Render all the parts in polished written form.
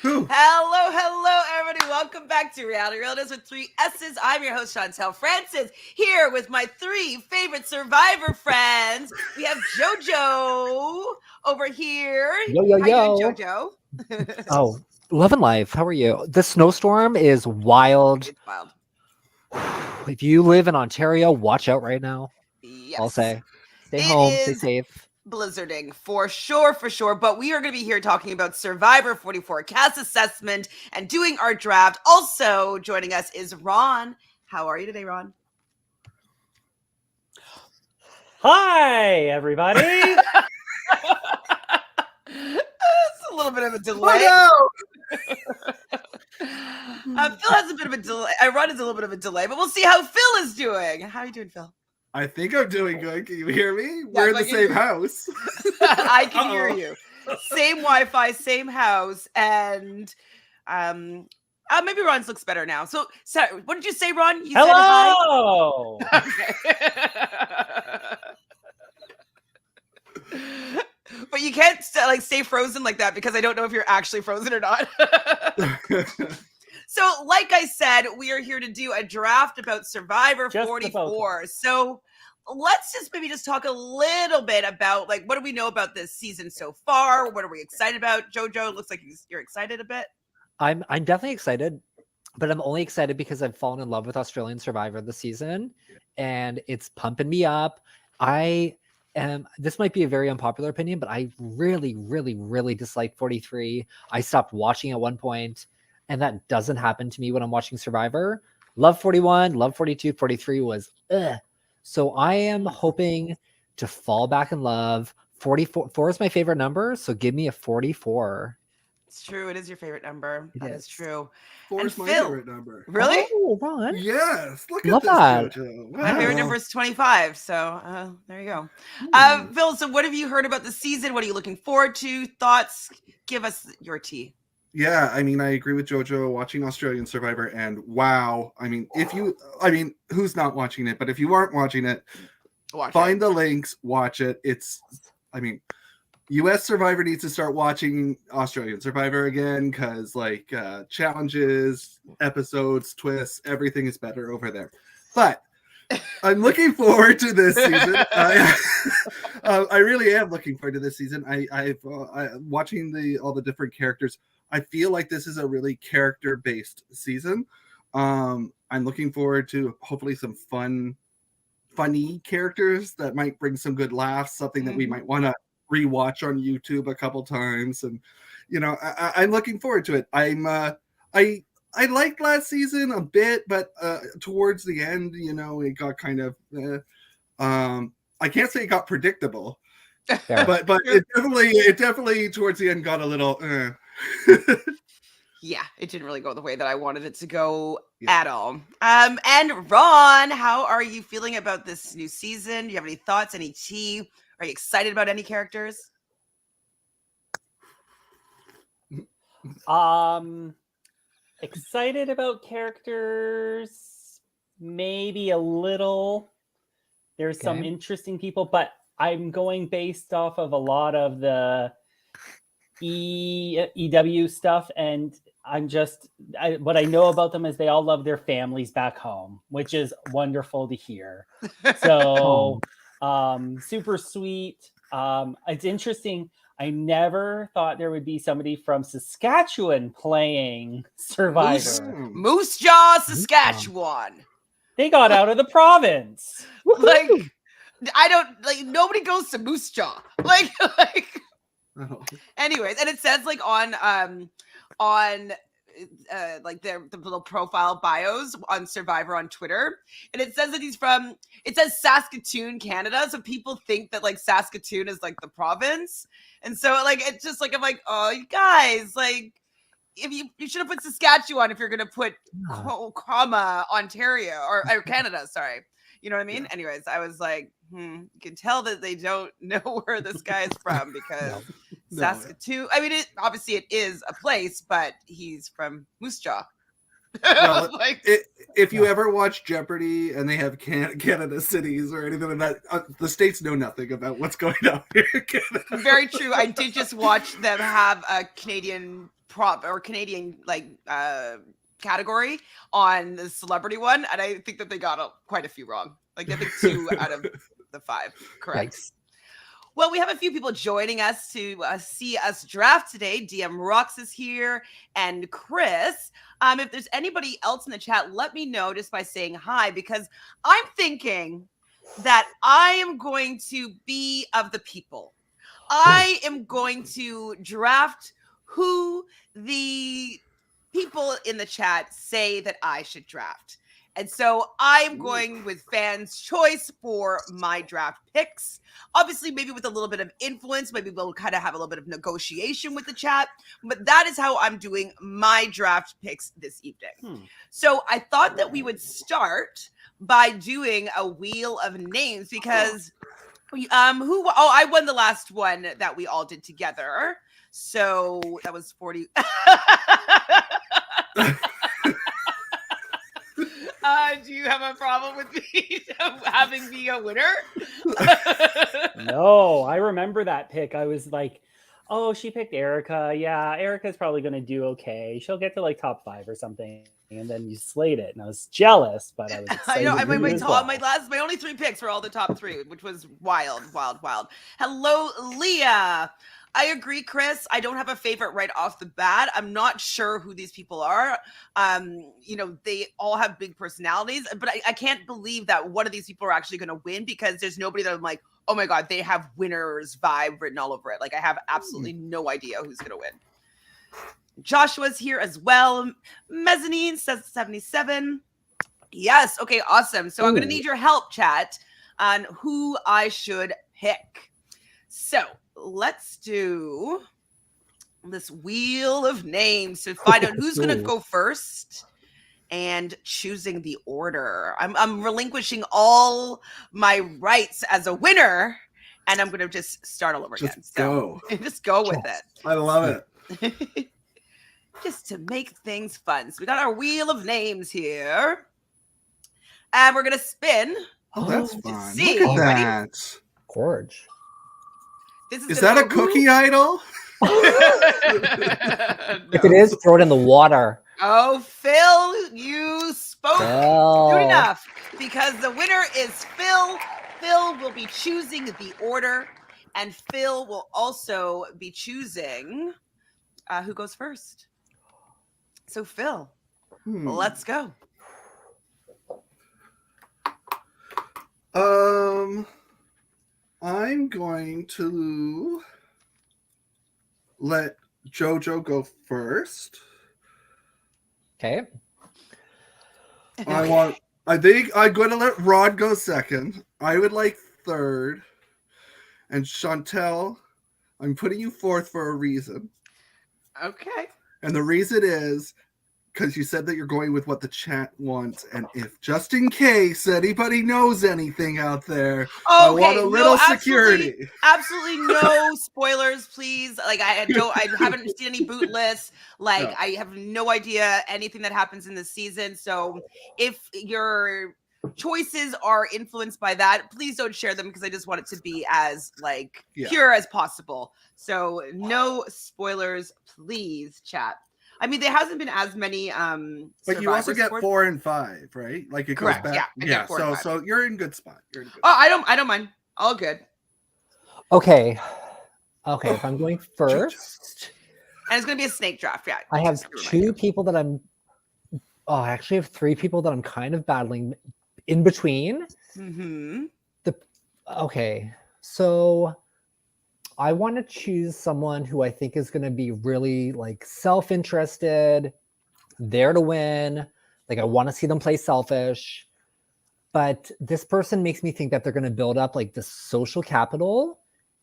Who? Hello, everybody. Welcome back to Realnesss with 3 S's. I'm your host, Chantele Francis, here with my 3 favorite Survivor friends. We have Jojo over here. Yo. How you doing, Jojo? Oh, love and life. How are you? The snowstorm is wild. It's wild. If you live in Ontario, watch out right now. Yes. I'll say. Stay It home, stay is safe. blizzarding for sure. But we are going to be here talking about Survivor 44 cast assessment and doing our draft. Also joining us is Ron. How are you today, Ron? Hi, everybody. It's a little bit of a delay. Oh, Phil has a bit of a delay. Ron has a little bit of a delay, but we'll see how Phil is doing. How are you doing, Phil? I think I'm doing good. Can you hear me? We're in I the can same hear house. I can hear you. Same Wi-Fi, same house, and maybe Ron's looks better now. So what did you say, Ron? You Hello. said hi. But you can't stay frozen like that because I don't know if you're actually frozen or not. So, like I said, we are here to do a draft about Survivor 44. So, let's just talk a little bit about what do we know about this season so far? What are we excited about? Jojo, looks like you're excited a bit. I'm definitely excited, but I'm only excited because I've fallen in love with Australian Survivor this season, and it's pumping me up. This might be a very unpopular opinion, but I really dislike 43. I stopped watching at one point. And that doesn't happen to me when I'm watching Survivor. Love 41, love 42, 43 was So I am hoping to fall back in love. 44 is my favorite number, so give me a 44. It's true. It is your favorite number. That is true. 4 is my Phil, favorite number. Really? Oh, Ron. Yes. Look Love at this, that. Jojo. My favorite number is 25. So there you go. Phil, so what have you heard about the season? What are you looking forward to? Thoughts? Give us your tea. Yeah, I mean, I agree with Jojo watching Australian Survivor, and wow. Who's not watching it? But if you aren't watching it, find the links, watch it. US Survivor needs to start watching Australian Survivor again because challenges, episodes, twists, everything is better over there. But I'm looking forward to this season. I really am looking forward to this season. I've watching all the different characters. I feel like this is a really character-based season. I'm looking forward to hopefully some funny characters that might bring some good laughs, something that we might want to rewatch on YouTube a couple times. And, I'm looking forward to it. I liked last season a bit, but towards the end, it got kind of, I can't say it got predictable, but it definitely towards the end got a little, Yeah, it didn't really go the way that I wanted it to go at all. And Ron, how are you feeling about this new season? Do you have any thoughts, any tea? Are you excited about any characters? Excited about characters, maybe a little. There's some interesting people, but I'm going based off of a lot of the EW stuff, and what I know about them is they all love their families back home, which is wonderful to hear. So super sweet. It's interesting. I never thought there would be somebody from Saskatchewan playing Survivor. Moose Jaw, Saskatchewan. They got out of the province. Nobody goes to Moose Jaw. Anyways, and it says on the little profile bios on Survivor on Twitter, and it says that it says Saskatoon, Canada, so people think that Saskatoon is the province, and so it's just I'm oh, you guys, if you should have put Saskatchewan if you're gonna put comma Ontario or Canada, sorry. You know what I mean? Yeah. Anyways, I was you can tell that they don't know where this guy is from because Saskatoon. I mean, obviously it is a place, but he's from Moose Jaw. Well, if you ever watch Jeopardy and they have Canada cities or anything like that, the states know nothing about what's going on here in Canada. Very true. I did just watch them have a Canadian prop or Canadian category on the celebrity one, and I think that they got quite a few wrong. Like I think 2 out of the 5 correct. Yikes. Well, we have a few people joining us to see us draft today. DM Rocks is here and Chris. If there's anybody else in the chat, let me know just by saying hi, because I'm thinking that I am going to be of the people. I am going to draft who the people in the chat say that I should draft. And so I am going with fans' choice for my draft picks. Obviously, maybe with a little bit of influence. Maybe we'll kind of have a little bit of negotiation with the chat. But that is how I'm doing my draft picks this evening. So I thought that we would start by doing a wheel of names because I won the last one that we all did together. So that was 40. Do you have a problem with me having me a winner? No, I remember that pick. I was like, oh, she picked Erica. Yeah, Erica's probably going to do okay. She'll get to like top 5 or something. And then you slayed it. And I was jealous, but I was excited. I know. My My only 3 picks were all the top 3, which was wild. Hello, Leah. I agree, Chris. I don't have a favorite right off the bat. I'm not sure who these people are. They all have big personalities, but I can't believe that one of these people are actually going to win, because there's nobody that I'm like, oh my God, they have winners vibe written all over it. Like I have absolutely no idea who's going to win. Joshua's here as well. Mezzanine says 77. Yes. Okay. Awesome. So I'm going to need your help, chat, on who I should pick. So let's do this wheel of names to find out who's going to go first and choosing the order. I'm relinquishing all my rights as a winner, and I'm going to just start all over again. Just go with it. I love it. Just to make things fun. So we got our wheel of names here, and we're going to spin. Oh, that's fun. See. Look at that. Gorge. Is that a cookie idol? No. If it is, throw it in the water. Oh, Phil, you spoke Phil. soon enough, because the winner is Phil. Phil will be choosing the order, and Phil will also be choosing who goes first. So, Phil, let's go. I'm going to let Jojo go first. Okay. I think I'm going to let Rod go second. I would like third. And Chantele, I'm putting you fourth for a reason. Okay. And the reason is because you said that you're going with what the chat wants. And if just in case anybody knows anything out there, I want a little security. Absolutely no spoilers, please. Like I haven't seen any boot lists. Like no. I have no idea anything that happens in this season. So if your choices are influenced by that, please don't share them, because I just want it to be as pure as possible. So no spoilers, please, chat. I mean, there hasn't been as many. But you also get 4 and 5, right? Like it goes correct. back. Yeah. So you're in good spot. I don't mind. All good. Okay. If I'm going first, and it's gonna be a snake draft. Yeah. I have 2 people that I'm. Oh, I actually have 3 people that I'm kind of battling in between. Mm-hmm. Okay, so I want to choose someone who I think is going to be really self-interested, there to win. I want to see them play selfish, but this person makes me think that they're going to build up the social capital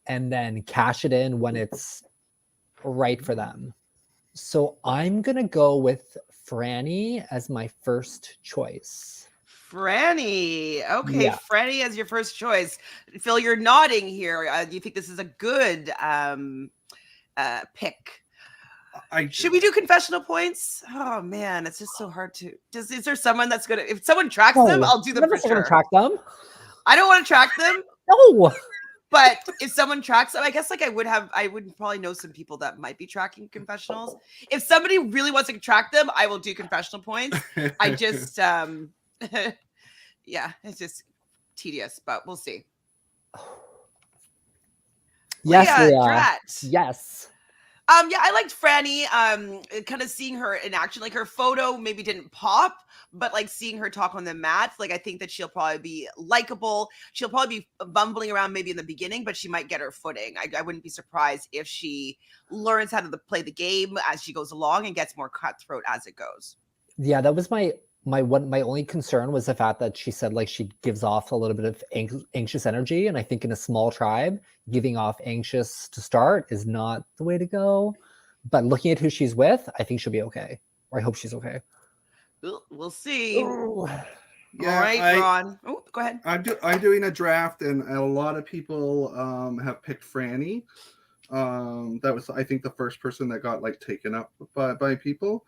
and then cash it in when it's right for them. So I'm going to go with Frannie as my first choice. Frannie. Okay, yeah. Frannie as your first choice. Phil, you're nodding here. Do you think this is a good pick? Should we do confessional points? Oh man, it's just so hard to. Is there someone that's gonna? If someone tracks them, I'll do them for sure. Track them. I don't want to track them. No. But if someone tracks them, I guess like I would probably know some people that might be tracking confessionals. If somebody really wants to track them, I will do confessional points. I just, yeah, it's just tedious, but we'll see. Yes, Leah, Leah. Drat. Yes. Yeah, I liked Frannie. Kind of seeing her in action, like her photo maybe didn't pop, but like seeing her talk on the mat, like I think that she'll probably be likable. She'll probably be bumbling around maybe in the beginning, but she might get her footing. I wouldn't be surprised if she learns how to play the game as she goes along and gets more cutthroat as it goes. Yeah, that was my only concern was the fact that she said like she gives off a little bit of anxious energy, and I think in a small tribe, giving off anxious to start is not the way to go. But looking at who she's with, I think she'll be okay, or I hope she's okay. We'll see. Ooh. Yeah, all right, Ron. Oh, go ahead. I'm doing a draft, and a lot of people have picked Frannie. That was, I think, the first person that got like taken up by people.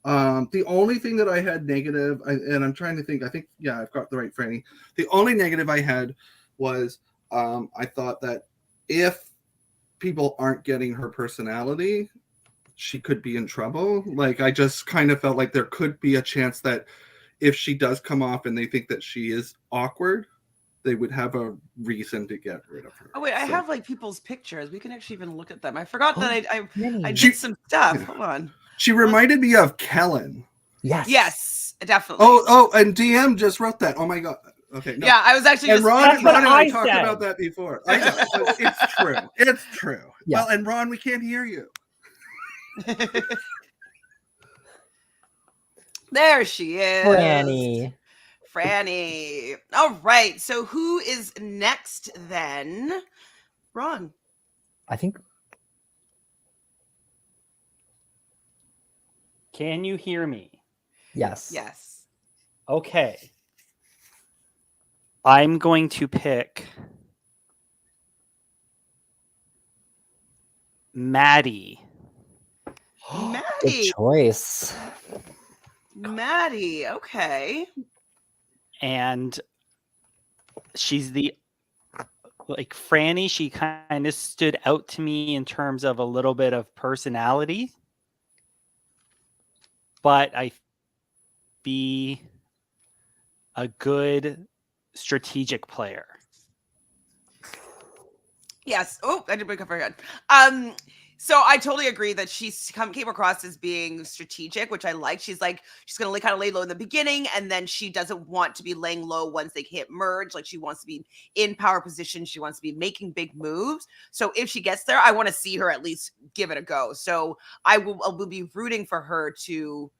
The only thing that I had negative, and I'm trying to think, I think, yeah, I've got the right Frannie. The only negative I had was I thought that if people aren't getting her personality, she could be in trouble. Like, I just kind of felt like there could be a chance that if she does come off and they think that she is awkward, they would have a reason to get rid of her. Oh wait, I have like people's pictures. We can actually even look at them. I forgot that I She- did some stuff. Hold on. She reminded me of Kellen. Yes. Yes, definitely. Oh, and DM just wrote that. Oh my god. Okay. No. Yeah, I was actually And just. Ron That's what and I I talked said. about that before. I know. But it's true. It's true. Yeah. Well, and Ron, we can't hear you. There she is. Frannie. All right. So who is next then? Ron. I think. Can you hear me? Yes. Yes. Okay. I'm going to pick Maddy. Good Maddy. choice. Maddy. Okay. And she's like Frannie, she kind of stood out to me in terms of a little bit of personality. But I be a good strategic player. Yes. Oh, I didn't break up very good. So I totally agree that she came across as being strategic, which I like. She's going to kind of lay low in the beginning, and then she doesn't want to be laying low once they hit merge. Like, she wants to be in power position. She wants to be making big moves. So if she gets there, I want to see her at least give it a go. So I will be rooting for her to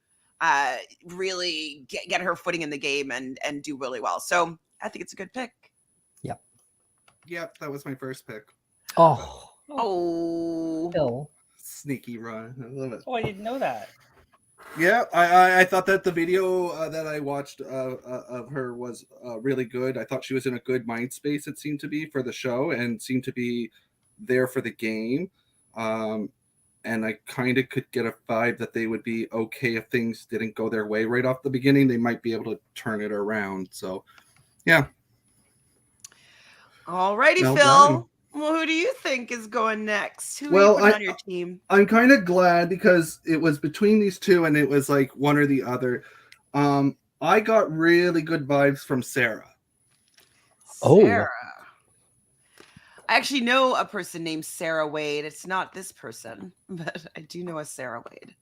really get her footing in the game and do really well. So I think it's a good pick. Yep, that was my first pick. Oh. Phil. Sneaky Ron. I love it. Oh, I didn't know that. Yeah, I thought that the video that I watched of her was really good. I thought she was in a good mind space, it seemed to be, for the show, and seemed to be there for the game. And I kind of could get a vibe that they would be okay if things didn't go their way right off the beginning. They might be able to turn it around. So, yeah. All righty, Well Phil. done. Well, who do you think is going next? Who are Well, you putting on your team? I'm kind of glad because it was between these two and it was like one or the other. I got really good vibes from Sarah. Oh. Sarah. I actually know a person named Sarah Wade. It's not this person, but I do know a Sarah Wade.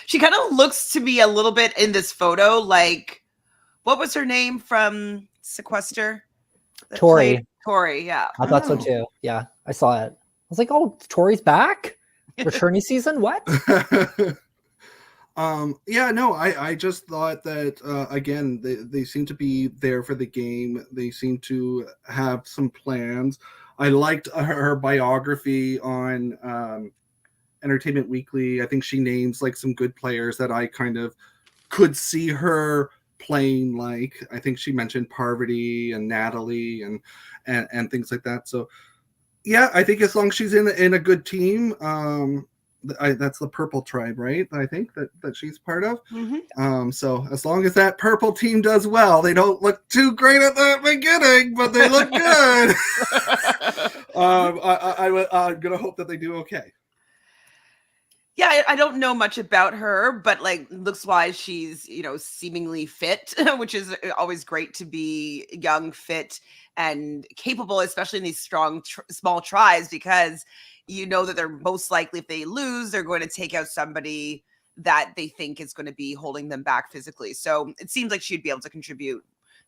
She kind of looks to me a little bit in this photo like, what was her name from Sequester? That Tori. played Tori, yeah. I thought so too. Yeah, I saw it. I was like, oh, Tori's back? Returning season? What? Yeah, no, I just thought that again, they seem to be there for the game. They seem to have some plans. I liked her biography on Entertainment Weekly. I think she names like some good players that I kind of could see her playing. Like, I think she mentioned Parvati and Natalie and things like that. So yeah, I think as long as she's in a good team, that's the purple tribe, right? I think that she's part of. Mhm. So as long as that purple team does well, they don't look too great at the beginning, but they look good. I'm gonna hope that they do okay. Yeah, I don't know much about her, but like looks wise, she's seemingly fit, which is always great to be young, fit, and capable, especially in these strong small tribes, because you know that they're most likely, if they lose, they're going to take out somebody that they think is going to be holding them back physically. So it seems like she'd be able to contribute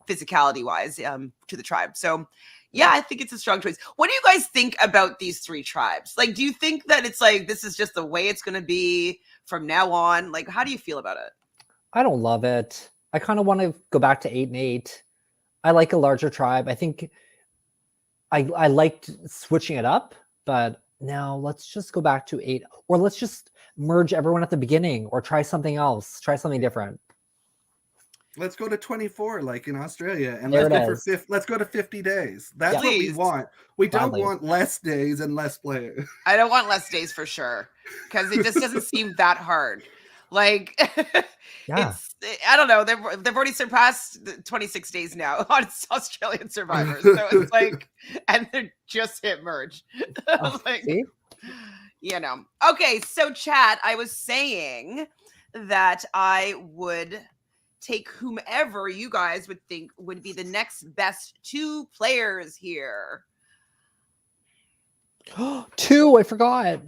physicality wise to the tribe. So yeah, I think it's a strong choice. What do you guys think about these three tribes? Like, do you think that it's like this is just the way it's going to be from now on? Like, how do you feel about it? I don't love it. I kind of want to go back to 8 and 8. I like a larger tribe. I think I liked switching it up, but now let's just go back to 8, or let's just merge everyone at the beginning, or try something else, try something different. Let's go to 24, like in Australia, and There let's go to 50 days. That's what Please. we want. We don't Gladly. want less days and less players. I don't want less days for sure, because it just doesn't seem that hard. Like, Yeah. I don't know. They've already surpassed the 26 days now on Australian Survivors. So it's like, and they're just hit merge. Like, See? Okay, so chat, I was saying that I would take whomever you guys would think would be the next best 2 players here. 2, I forgot.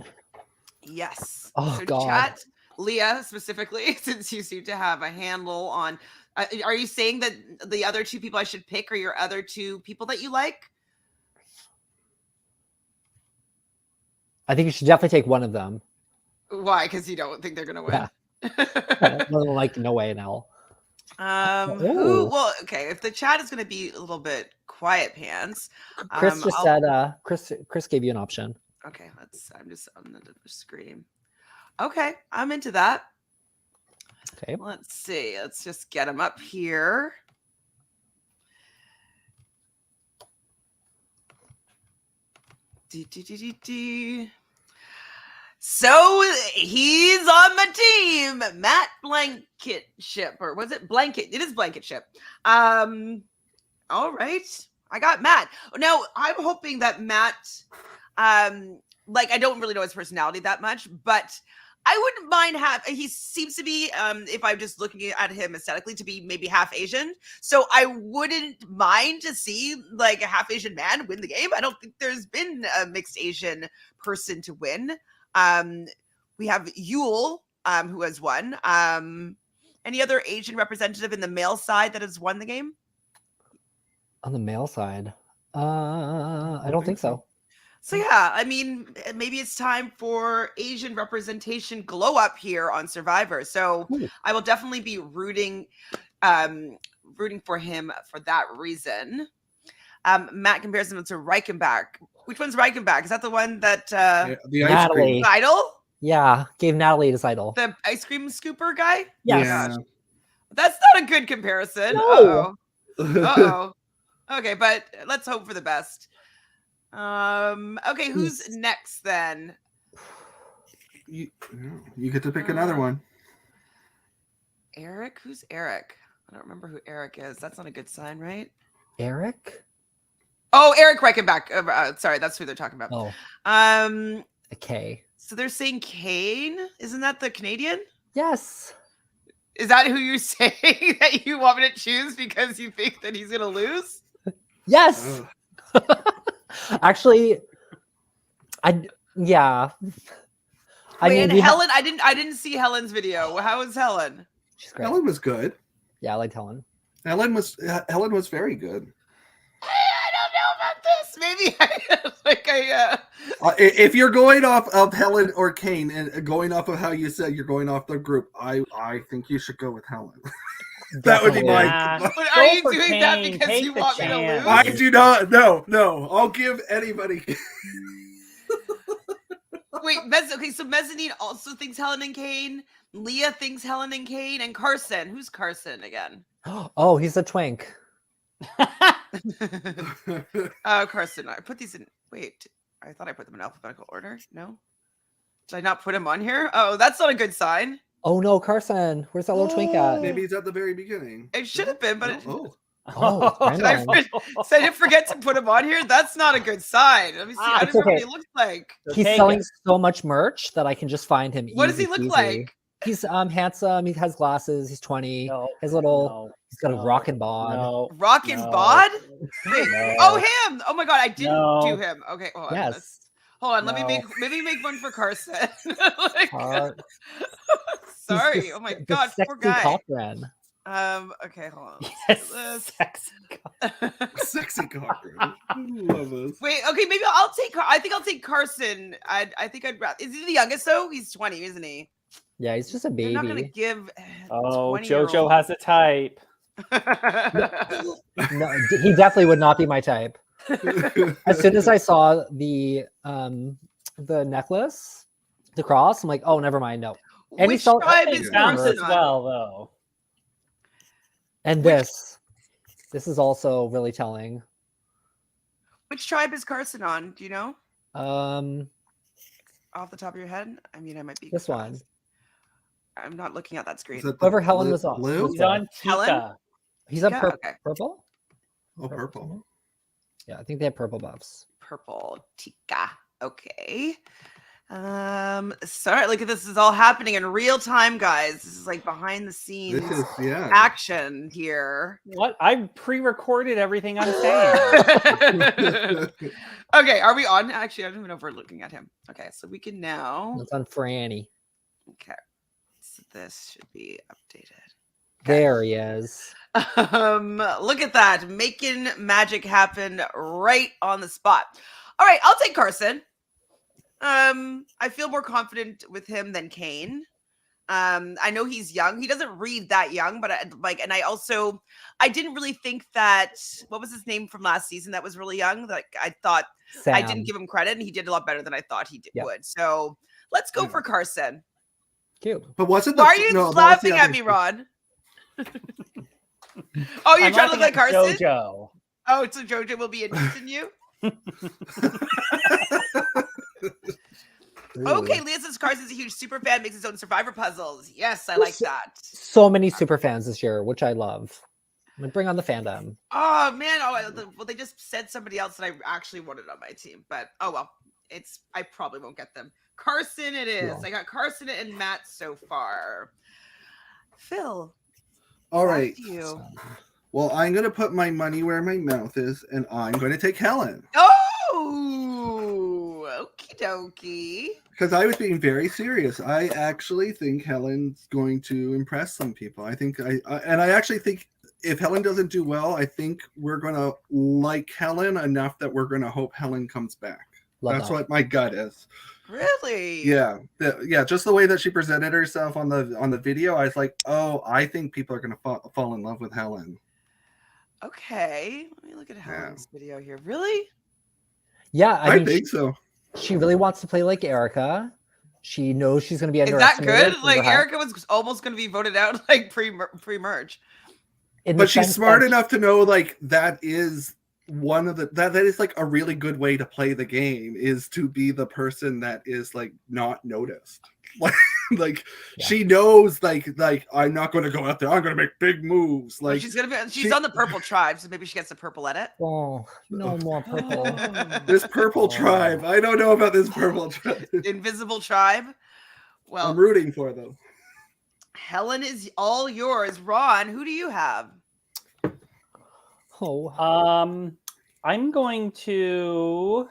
Yes. Oh, so God. chat, Leah specifically, since you seem to have a handle on, are you saying that the other 2 people I should pick are your other 2 people that you like? I think you should definitely take one of them. Why? Because you don't think they're gonna win. Yeah. Like, no way in hell. Well, okay, if the chat is going to be a little bit quiet pants, Chris just said Chris gave you an option. Okay, I'm just on the screen. Okay, I'm into that. Okay. Let's see. Let's just get him up here. So he's on my team, Matt Blankenship, or was it Blanket? It is Blankenship. All right, I got Matt. Now I'm hoping that Matt, like I don't really know his personality that much, but I wouldn't mind he seems to be, if I'm just looking at him aesthetically, to be maybe half Asian. So I wouldn't mind to see like a half Asian man win the game. I don't think there's been a mixed Asian person to win. We have Yule, who has won. Any other Asian representative in the male side that has won the game? On the male side, I don't think so. So yeah, I mean, maybe it's time for Asian representation glow up here on Survivor. So Ooh. I will definitely be rooting for him for that reason. Matt compares him to Reichenbach. Which one's Reichenbach? Is that the one that The ice cream. Natalie. idol? Yeah, gave Natalie his idol. The ice cream scooper guy? Yes. Yeah. That's not a good comparison. No. Uh-oh. Okay, but let's hope for the best. Okay, who's next then? You get to pick another one. Eric? Who's Eric? I don't remember who Eric is. That's not a good sign, right? Eric? Oh, Eric Reichenbach. Sorry, that's who they're talking about. Oh, A K. So they're saying Kane? Isn't that the Canadian? Yes. Is that who you're saying that you want me to choose because you think that he's gonna lose? Yes. Actually, yeah. And Helen, I didn't see Helen's video. How was Helen? She's great. Helen was good. Yeah, I liked Helen. Helen was very good. I don't know about this. Maybe if you're going off of Helen or Kane and going off of how you said you're going off the group, I think you should go with Helen. That would be my. Yeah. But are you Go for doing that Kane. because Take you the want me to chance. lose? I do not. No. I'll give anybody. Wait, okay, so Mezzanine also thinks Helen and Kane. Leah thinks Helen and Kane, and Carson. Who's Carson again? Oh, he's a twink. Carson. I put these in. Wait, I thought I put them in alphabetical order. No. Did I not put him on here? Oh, that's not a good sign. Oh no, Carson, where's that little twink at? Maybe he's at the very beginning. It should have been, but it, Oh. Oh, it's did I, random. did I forget to put him on here? That's not a good sign. Let me see. I It's don't know what okay. he looks like. He's Take selling it. so much merch that I can just find him. What does he easy look peasy. like? He's handsome. He has glasses. He's 20. No, His little. no, He's got a no, rockin' bod. No, Rockin' no, bod? Wait. no. Oh, him. Oh my god, I didn't No. do him. Okay, hold on. Yes. Hold on. Let me No. make one for Carson. Like, Car- sorry. He's the- Oh my the god, poor sexy guy. Cochrane. Okay, hold on. Yes, Let's sexy. Sexy Cochrane. Love this. Wait, okay, maybe I'll take. I think I'll take Carson. I think I'd rather. Is he the youngest though? He's 20, isn't he? Yeah, he's just a They're not gonna baby. give. Oh, 20-year-old. Jojo has a type. No, he definitely would not be my type. As soon as I saw the necklace, the cross, I'm like, oh, never mind. No. And he Which felt- tribe It is bounces Carson on? well though. And this is also really telling. Which tribe is Carson on? Do you know Um, off the top of your head? I mean, I might be. this one. I'm not looking at that screen. Is that Whoever the Helen was on. blue? He's on Helen? Tika. He's a Yeah, okay. purple. Oh, purple. Yeah, I think they have purple buffs. Purple Tika. Okay. Sorry, look at this is all happening in real time, guys. This is like behind the scenes This is action here. What? I pre-recorded everything I'm saying. Okay, are we on? Actually, I don't even know if we're looking at him. Okay, so we can now. It's on Frannie. Okay, so this should be updated. There he is. Look at that, making magic happen right on the spot. All right, I'll take Carson. I feel more confident with him than Kane. I know he's young. He doesn't read that young, but and I didn't really think that, what was his name from last season that was really young? Like I thought Sam. I didn't give him credit and he did a lot better than I thought he would. So let's go for Carson. Cute. But wasn't Why are you laughing at me, Ron? Oh, you're I'm trying to look laughing like at Carson? Jojo. Oh, so Jojo will be interested in you? Okay, Leah says Carson's a huge super fan, makes his own Survivor puzzles. Yes, I like that. So many super fans this year, which I love. Like, bring on the fandom. Oh man, well they just said somebody else that I actually wanted on my team, but oh well, I probably won't get them. Carson it is. Yeah. I got Carson and Matt so far. Phil. All back right. to you. Well, I'm going to put my money where my mouth is, and I'm going to take Helen. Oh, okie dokie. Because I was being very serious. I actually think Helen's going to impress some people. I actually think if Helen doesn't do well, I think we're going to like Helen enough that we're going to hope Helen comes back. Love That's that. what my gut is. Really? Yeah, just the way that she presented herself on the video, I was like, oh, I think people are going to fall in love with Helen. Okay. Let me look at Helen's video here. Really? Yeah, I mean, think so. she really wants to play like Erica. She knows she's going to be Is that underestimated. good? Like Erica was almost going to be voted out like pre-merge. But she's smart enough to know like that is one of that is like a really good way to play the game, is to be the person that is like not noticed. Like Yeah. she knows like I'm not going to go out there, I'm going to make big moves. Well, Like she's on the purple tribe, so maybe she gets the purple edit. Oh, no more purple. this purple tribe, I don't know about this purple tribe. Invisible tribe. Well, I'm rooting for them. Helen is all yours. Ron, who do you have? Oh, I'm going to.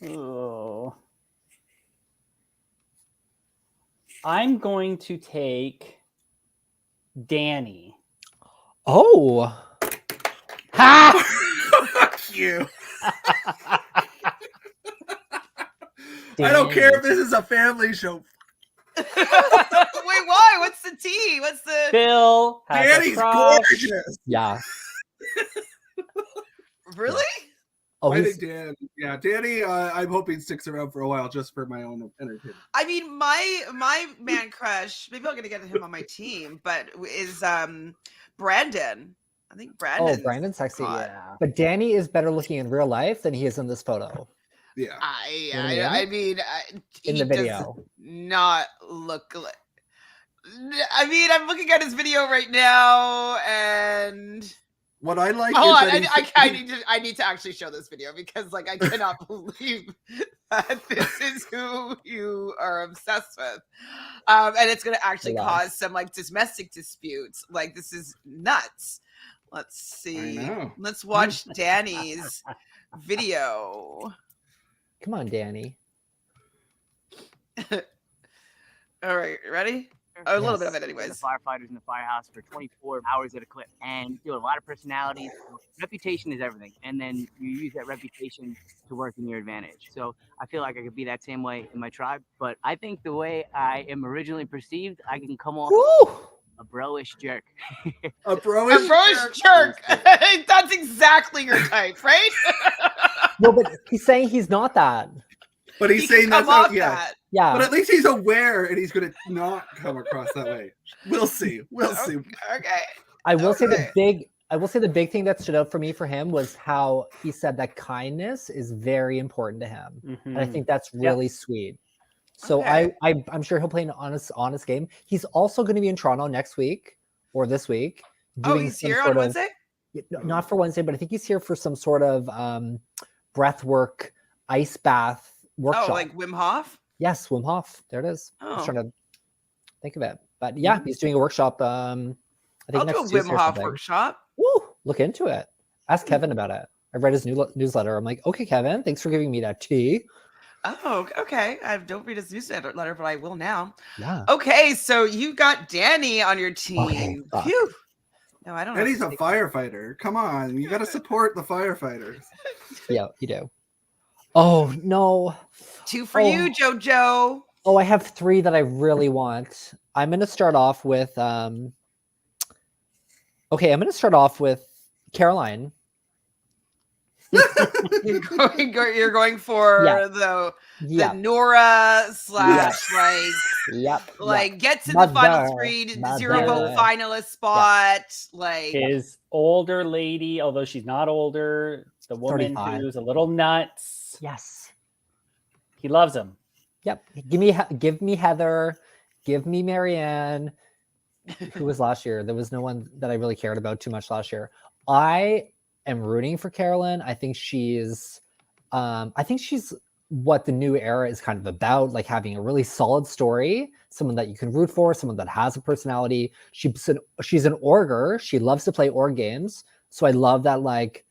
Oh. I'm going to take Danny. oh, ha! Fuck you. I don't care if this is a family show. Wait, why? What's the tea? What's the Phil has Danny's a crush. gorgeous. Yeah. really? Oh, I he's, think Danny. I'm hoping sticks around for a while just for my own entertainment. I mean, my man crush. Maybe I'm gonna get him on my team, but is Brandon. I think Brandon. Brandon's sexy. hot. Yeah. But Danny is better looking in real life than he is in this photo. Yeah. You know what I I mean, In he the video. does not look like. I mean, I'm looking at his video right now, and What I like hold is on, that I need to actually show this video because, like, I cannot believe that this is who you are obsessed with, and it's going to actually Hold on. cause some like domestic disputes. Like, this is nuts. Let's see. know. Let's watch Danny's video. Come on, Danny. All right, ready? A little bit of it, The anyways. firefighters in the firehouse for 24 hours at a clip, and do a lot of personalities. Reputation is everything, and then you use that reputation to work in your advantage. So I feel like I could be that same way in my tribe, but I think the way I am originally perceived, I can come off Woo! a bro-ish jerk. a A bro-ish bros jerk. That's exactly your type, right? No, but he's saying he's not that. but he's He saying can that's come how, off yeah. that. Yeah. But at least he's aware and he's gonna not come across that way. We'll see. We'll see. Okay. I will say Okay. the big thing that stood out for me for him was how he said that kindness is very important to him. And I think that's really sweet. So Okay. I'm sure he'll play an honest game. He's also going to be in Toronto next week or this week. Oh, he's some here sort on of- Wednesday? Not for Wednesday, but I think he's here for some sort of breath work, ice bath workshop. Oh, like Wim Hof? Yes, Wim Hof. There it is. I was Oh. trying to think of it. But yeah, he's doing a workshop. I think I'll do next a Tuesday Wim or Hof something. workshop. Woo, look into it. Ask Kevin about it. I read his newsletter. I'm like, okay, Kevin, thanks for giving me that tea. Oh, okay. I don't read his newsletter, but I will now. Yeah. Okay, so you got Danny on your team. Okay, fuck. Phew. No, I don't know. And he's a firefighter. Come on, you gotta support the firefighters. Yeah, you do. Oh no. Two for you, Jojo. Oh, I have 3 that I really want. I'm gonna start off with Caroline. You're going for Yeah. the Yeah. Nora / Yep. like get to the Mother, final 3, 0 vote mother. finalist spot. Like His older lady, although she's not older, the woman 35. who's a little nuts. Yes. He loves him. Yep. Give me Heather. Give me Marianne. Who was last year? There was no one that I really cared about too much last year. I am rooting for Carolyn. I think she's what the new era is kind of about, like having a really solid story, someone that you can root for, someone that has a personality. She's an orger. She loves to play org games. So I love that, like,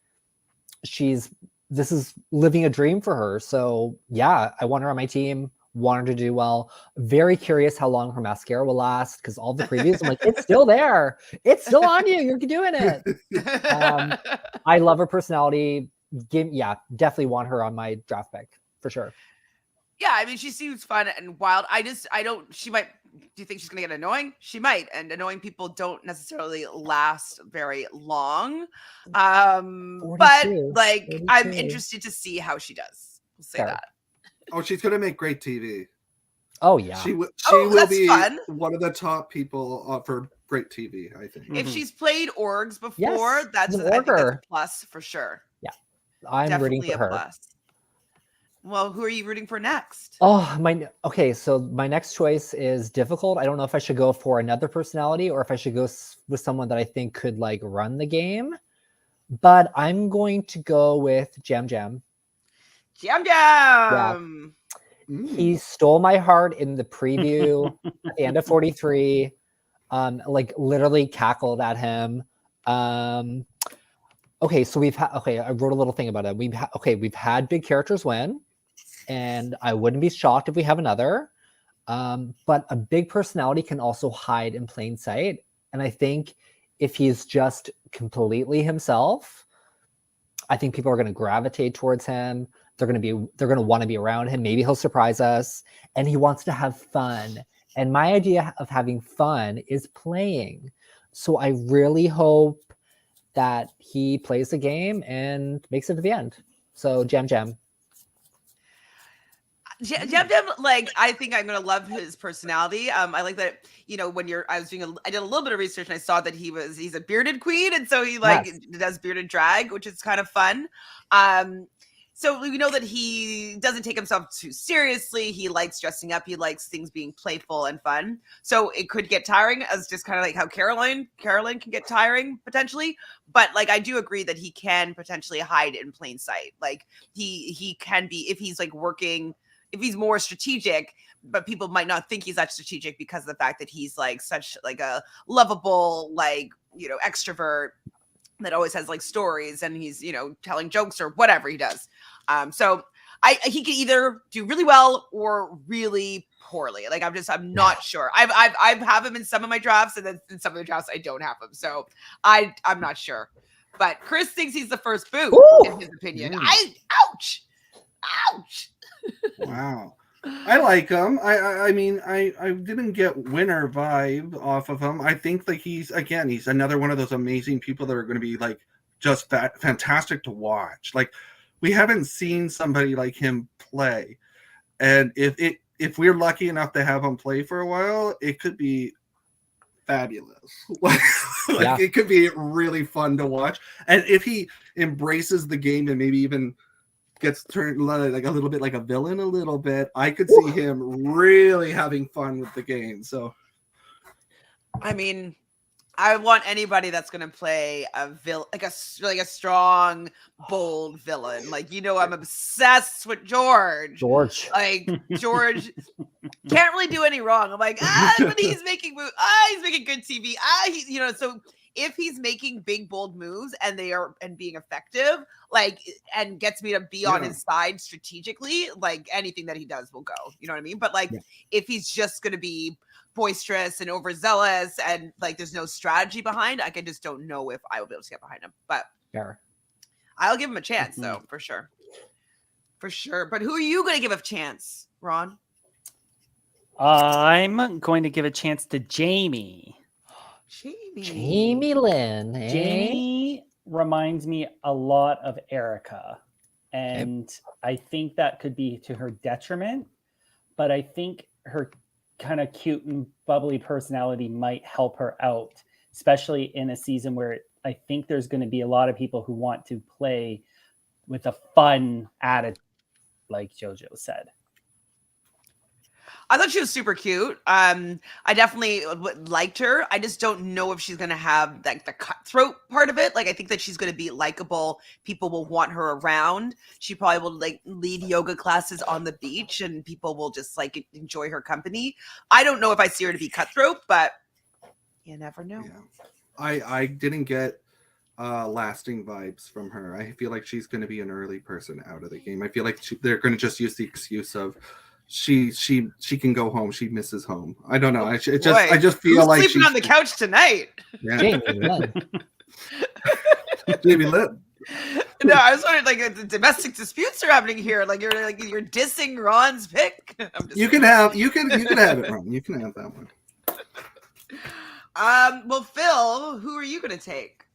this is living a dream for her. So yeah, I want her on my team, want her to do well. Very curious how long her mascara will last, because all the previews, I'm like, it's still there. It's still on you. You're doing it. I love her personality. Definitely want her on my draft pick for sure. Yeah, I mean, she seems fun and wild. She might, do you think she's going to get annoying? She might. And annoying people don't necessarily last very long. But 42. like, I'm 42. interested to see how she does. We'll say Fair. that. Oh, she's gonna make great TV. Oh yeah. She will that's be fun. one of the top people for great TV, I think. If she's played orgs before, Yes, that's she's I think that's a orger. plus for sure. I'm Definitely rooting for a her. plus. Well, who are you rooting for next? Okay, so my next choice is difficult. I don't know if I should go for another personality or if I should go with someone that I think could like run the game. But I'm going to go with Jam Jam. Jam Jam. He stole my heart in the preview at the end of 43. Like literally cackled at him. Okay, so I wrote a little thing about it. We've had big characters win, and I wouldn't be shocked if we have another. But a big personality can also hide in plain sight. And I think if he's just completely himself, I think people are going to gravitate towards him. They're going to want to be around him. Maybe he'll surprise us, and he wants to have fun. And my idea of having fun is playing. So I really hope that he plays the game and makes it to the end. So Jam Jam. Jam Jam, like, I think I'm gonna love his personality. I like that, I did a little bit of research and I saw that he's a bearded queen, and so he Yes. does bearded drag, which is kind of fun. So we know that he doesn't take himself too seriously. He likes dressing up. He likes things being playful and fun. So it could get tiring, as just kind of like how Carolyn can get tiring potentially. But like, I do agree that he can potentially hide in plain sight. Like he can be, if he's like working, if he's more strategic, but people might not think he's that strategic because of the fact that he's like such like a lovable, like, you know, extrovert that always has like stories, and he's, you know, telling jokes or whatever he does. So he can either do really well or really poorly. Like I'm not sure. I've have him in some of my drafts, and then in some of the drafts I don't have him. So I'm not sure. But Chris thinks he's the first boot in his opinion. Ouch. Wow. I like him. I mean, I didn't get winner vibe off of him. I think that he's another one of those amazing people that are going to be like just fantastic to watch. Like, we haven't seen somebody like him play, and if we're lucky enough to have him play for a while, it could be fabulous. It could be really fun to watch. And if he embraces the game and maybe even gets turned like a little bit like a villain a little bit, I could see him really having fun with the game. So I mean, I want anybody that's going to play a villain, like a strong, bold villain. Like, you know, I'm obsessed with George. Like, George can't really do any wrong. I'm like, but he's making moves. He's making good TV. You know, so if he's making big, bold moves and being effective, like, and gets me to be on his side strategically, like anything that he does will go. You know what I mean? But like, if he's just going to be boisterous and overzealous and like there's no strategy behind, I just don't know if I will be able to get behind him. But I'll give him a chance though, for sure. But who are you going to give a chance, Ron? I'm going to give a chance to Jaime. Jaime Lynn. Jaime reminds me a lot of Erica, and I think that could be to her detriment, but I think her kind of cute and bubbly personality might help her out, especially in a season where I think there's going to be a lot of people who want to play with a fun attitude, like Jojo said. I thought she was super cute. I definitely liked her. I just don't know if she's going to have like the cutthroat part of it. Like, I think that she's going to be likable. People will want her around. She probably will like lead yoga classes on the beach, and people will just like enjoy her company. I don't know if I see her to be cutthroat, but you never know. Yeah. I didn't get lasting vibes from her. I feel like she's going to be an early person out of the game. I feel like they're going to just use the excuse of she can go home. She misses home. I don't know. I just feel like she's sleeping on the couch tonight. Yeah. Jaime Lynn. Jaime Lynn. No, I was wondering, like, the domestic disputes are happening here. Like, you're dissing Ron's pick. You can have it, Ron. You can have that one. Well, Phil, who are you going to take?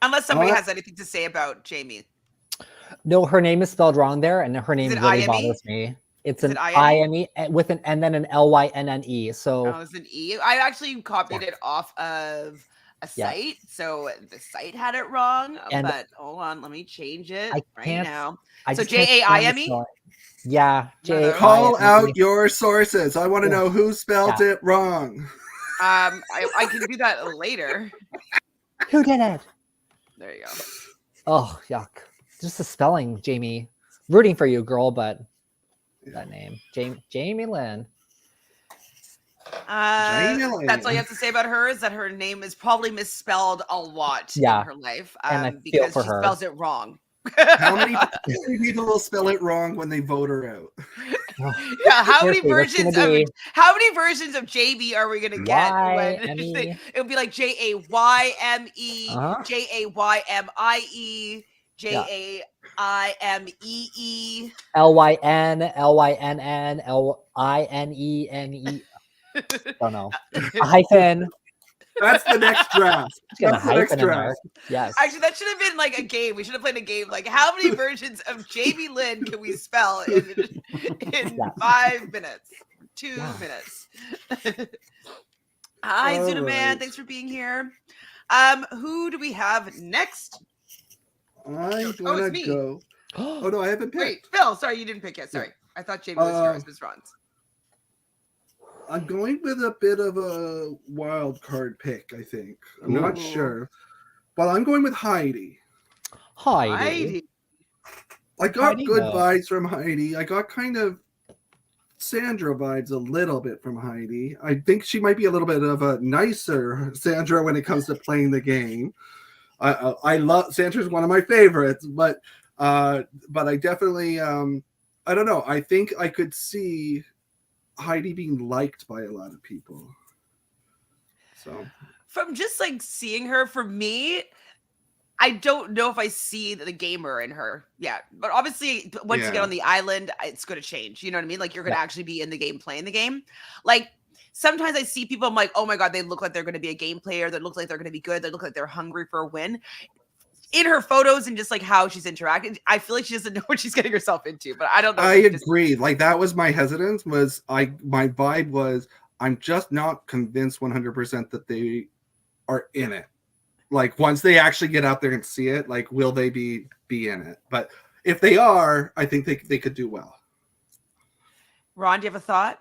Unless somebody has anything to say about Jaime. No, her name is spelled wrong there, and her name really IME? bothers me. It's an IME with an and then an LYNNE. So it's an E. I actually copied it off of a site, so the site had it wrong. But hold on, let me change it now. So JAIME. Yeah, J. Call out your sources. I want to know who spelled it wrong. I can do that later. Who did it? There you go. Oh, yuck. Just the spelling, Jaime. Rooting for you, girl, but that name. Jaime Lynn. That's all you have to say about her, is that her name is probably misspelled a lot in her life. Because she spells it wrong. How many people will spell it wrong when they vote her out? Yeah, how many versions of Jaime are we gonna get? It'll be like JAYME, JAYMIE, JAIMEE, LYNNN, LINENE. Don't know. A hyphen. That's the next draft. That's the next draft. Yes. Actually, that should have been like a game. We should have played a game. Like, how many versions of Jaime Lynn can we spell in 5 minutes? 2 minutes. Hi, Zuna Man. Thanks for being here. Who do we have next? I'm gonna go. Oh no, I haven't Wait, picked. Phil, sorry, you didn't pick yet. Sorry. I thought Jamie was yours. It was Ron's. I'm going with a bit of a wild card pick, I think. I'm not Ooh. sure. But I'm going with Heidi. Heidi. I got Heidi, good no. vibes from Heidi. I got kind of Sandra vibes a little bit from Heidi. I think she might be a little bit of a nicer Sandra when it comes to playing the game. I love Sandra's one of my favorites, but I definitely I don't know. I think I could see Heidi being liked by a lot of people. So From just like seeing her, for me, I don't know if I see the gamer in her yet. But obviously, once you get on the island, it's going to change. You know what I mean? Like, you're going to actually be in the game playing the game. Like, sometimes I see people, I'm like, oh my God, they look like they're going to be a game player. They look like they're going to be good. They look like they're hungry for a win. In her photos and just like how she's interacting, I feel like she doesn't know what she's getting herself into. But I don't know. I agree. Like, that was my hesitance. My vibe was, I'm just not convinced 100% that they are in it. Like, once they actually get out there and see it, like, will they be in it? But if they are, I think they could do well. Ron, do you have a thought?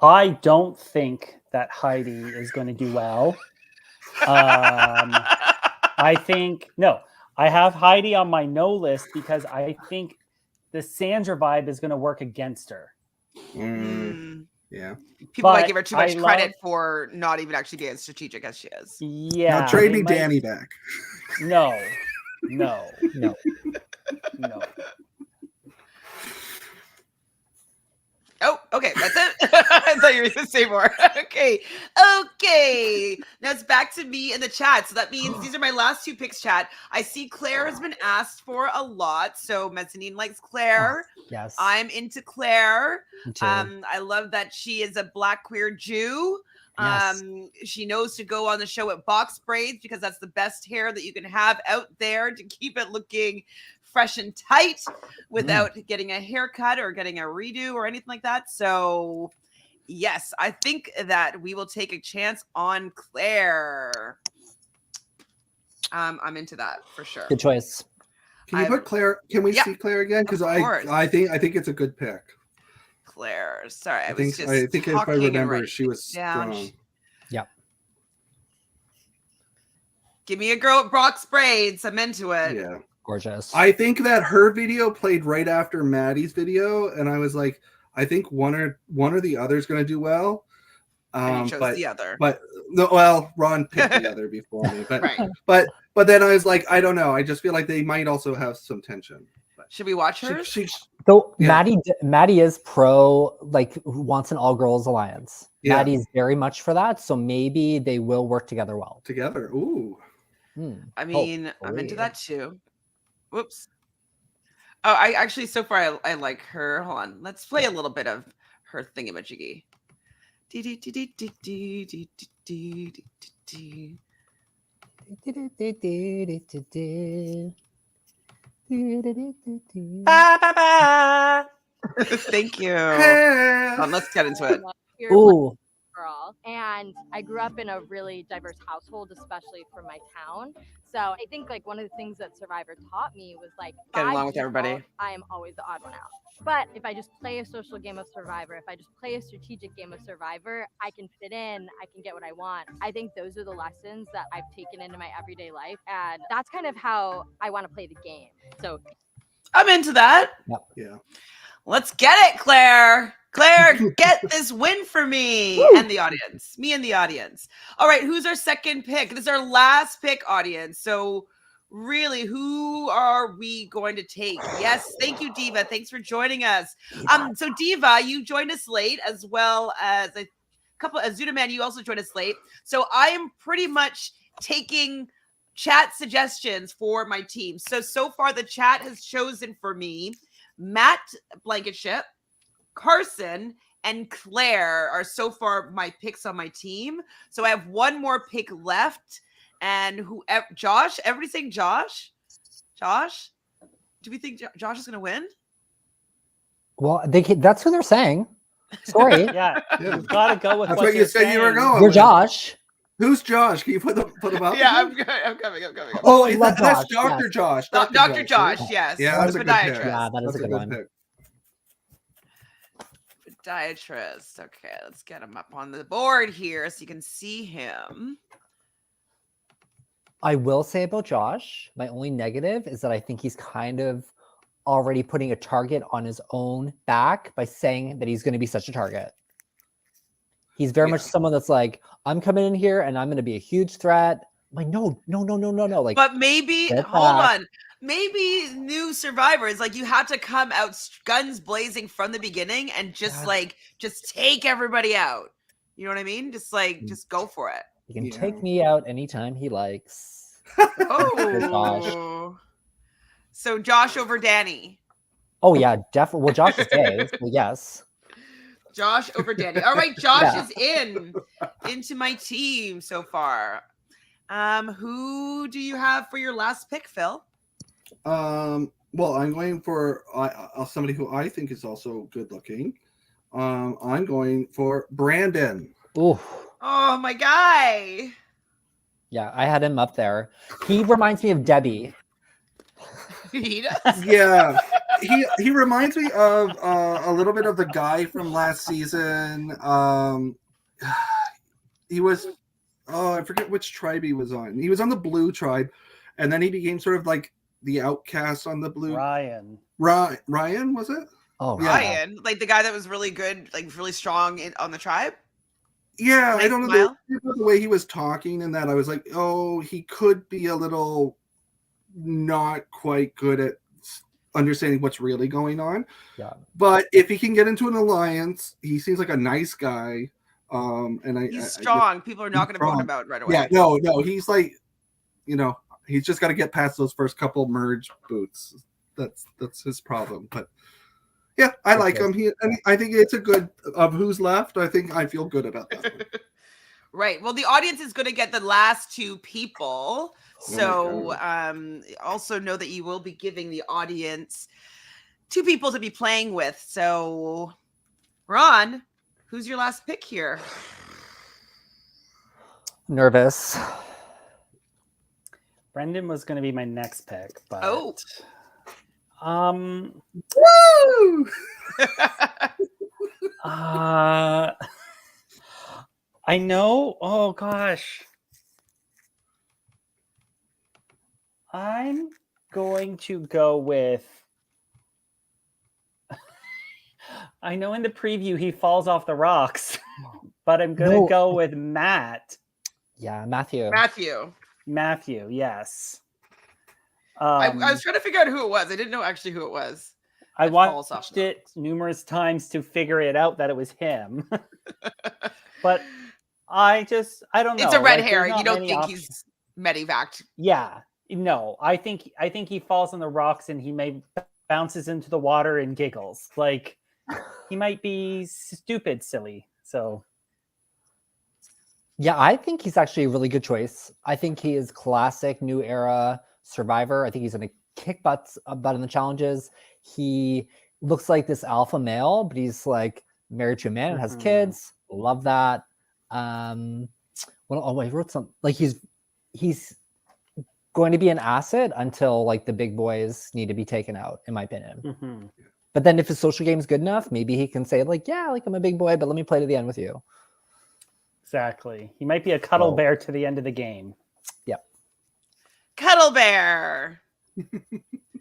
I don't think that Heidi is going to do well. I have Heidi on my no list because I think the Sandra vibe is going to work against her. Yeah. People might give her too much credit for not even actually being as strategic as she is. Yeah. Now trading Danny back. No. Oh, okay. That's it. I thought you were going to say more. Okay. Now it's back to me in the chat. So that means these are my last two picks, chat. I see Claire has been asked for a lot. So Mezzanine likes Claire. Yes. I'm into Claire. Me too. I love that she is a Black queer Jew. Yes. She knows to go on the show with box braids because that's the best hair that you can have out there to keep it looking fresh and tight without getting a haircut or getting a redo or anything like that. So yes, I think that we will take a chance on Claire. I'm into that for sure. Good choice. Can you put Claire? Can we see Claire again? Because I think it's a good pick. Claire. Sorry, I think if I remember, she was strong. Yeah. Give me a girl with box braids. I'm into it. Yeah. Gorgeous. I think that her video played right after Maddy's video, and I was like, I think one or the other is going to do well. And you chose the other. But no, well, Ron picked the other before me. But but then I was like, I don't know. I just feel like they might also have some tension. Should we watch hers? So Maddy is pro, like, wants an all girls alliance. Yeah. Maddy's very much for that. So maybe they will work together well. Together. Ooh. I mean, I'm into that too. Whoops. Oh, I actually, so far, I like her. Hold on. Let's play a little bit of her thingamajiggy. Thank you. Let's get into it. Ooh. Girl, and I grew up in a really diverse household, especially for my town. So I think like one of the things that Survivor taught me was like get along with everybody. I am always the odd one out. But if I just play a social game of Survivor, if I just play a strategic game of Survivor, I can fit in, I can get what I want. I think those are the lessons that I've taken into my everyday life. And that's kind of how I want to play the game. So I'm into that. Yeah. Let's get it, Claire. Claire, get this win for me and the audience. Me and the audience. All right, who's our second pick? This is our last pick, audience. So really, who are we going to take? Yes, thank you, Diva. Thanks for joining us. So Diva, you joined us late, as well as a couple of Zudaman, you also joined us late. So I am pretty much taking chat suggestions for my team. So far the chat has chosen for me Matt Blankenship, Carson, and Claire are so far my picks on my team. So I have one more pick left. And Josh, everybody's saying Josh? Josh? Do we think Josh is going to win? Well, that's who they're saying. Sorry. Yeah, you've got to go with That's what what you said you were going You're with. Josh. Who's Josh? Can you put him up? Yeah, I'm good. I'm coming. Oh, I love that's Josh, Dr. yes. Josh. Dr. Josh, right? yes. Yeah, that's a good pick. podiatrist. Yeah, that is That's a good one. pick. Podiatrist. Okay, let's get him up on the board here so you can see him. I will say about Josh, my only negative is that I think he's kind of already putting a target on his own back by saying that he's going to be such a target. He's very much someone that's like, I'm coming in here and I'm going to be a huge threat. I'm like, no. Like, But maybe, get hold back. on. Maybe new survivors, like you have to come out guns blazing from the beginning and just just take everybody out. You know what I mean? Just go for it. He can take me out anytime he likes. Oh. So Josh over Danny. Oh yeah, definitely. Well, Josh is gay. So yes. Josh over Danny. All right, Josh is into my team so far. Who do you have for your last pick, Phil? Well, I'm going for somebody who I think is also good looking. I'm going for Brandon. Ooh. Oh, my guy. Yeah, I had him up there. He reminds me of Debbie. He does. Yeah, he reminds me of a little bit of the guy from last season. He was, I forget which tribe he was on. He was on the blue tribe, and then he became sort of like the outcast on the blue. Ryan was it? Oh, yeah. Ryan, like the guy that was really good, like really strong on the tribe. Yeah, Nice I don't know the way he was talking and that. I was like, oh, he could be a little not quite good at understanding what's really going on. Yeah. But if he can get into an alliance, he seems like a nice guy. And He's strong. People are not going to vote him out right away. Yeah, no, he's like, he's just got to get past those first couple merge boots. That's his problem. But yeah, I like him. I think it's a good of who's left. I think I feel good about that one. Right. Well, the audience is going to get the last two people. So also know that you will be giving the audience two people to be playing with. So, Ron, who's your last pick here? Nervous. Brendan was going to be my next pick, but Woo! I know. Oh gosh. I'm going to go with I know in the preview he falls off the rocks, but I'm going to go with Matt. Yeah, Matthew. Matthew, yes. I was trying to figure out who it was. I didn't know actually who it was. I watched it numerous times to figure it out that it was him. But I don't know. It's a red herring. You don't think he's medevaced? Yeah. No, I think he falls on the rocks and he bounces into the water and giggles. Like he might be stupid, silly. So yeah, I think he's actually a really good choice. I think he is classic new era survivor. I think he's going to kick butt in the challenges. He looks like this alpha male, but he's like married to a man and has kids. Love that. I wrote something like he's going to be an asset until like the big boys need to be taken out, in my opinion. But then if his social game is good enough, maybe he can say like, yeah, like I'm a big boy, but let me play to the end with you. Exactly. He might be a cuddle bear to the end of the game. Yep. Cuddle bear.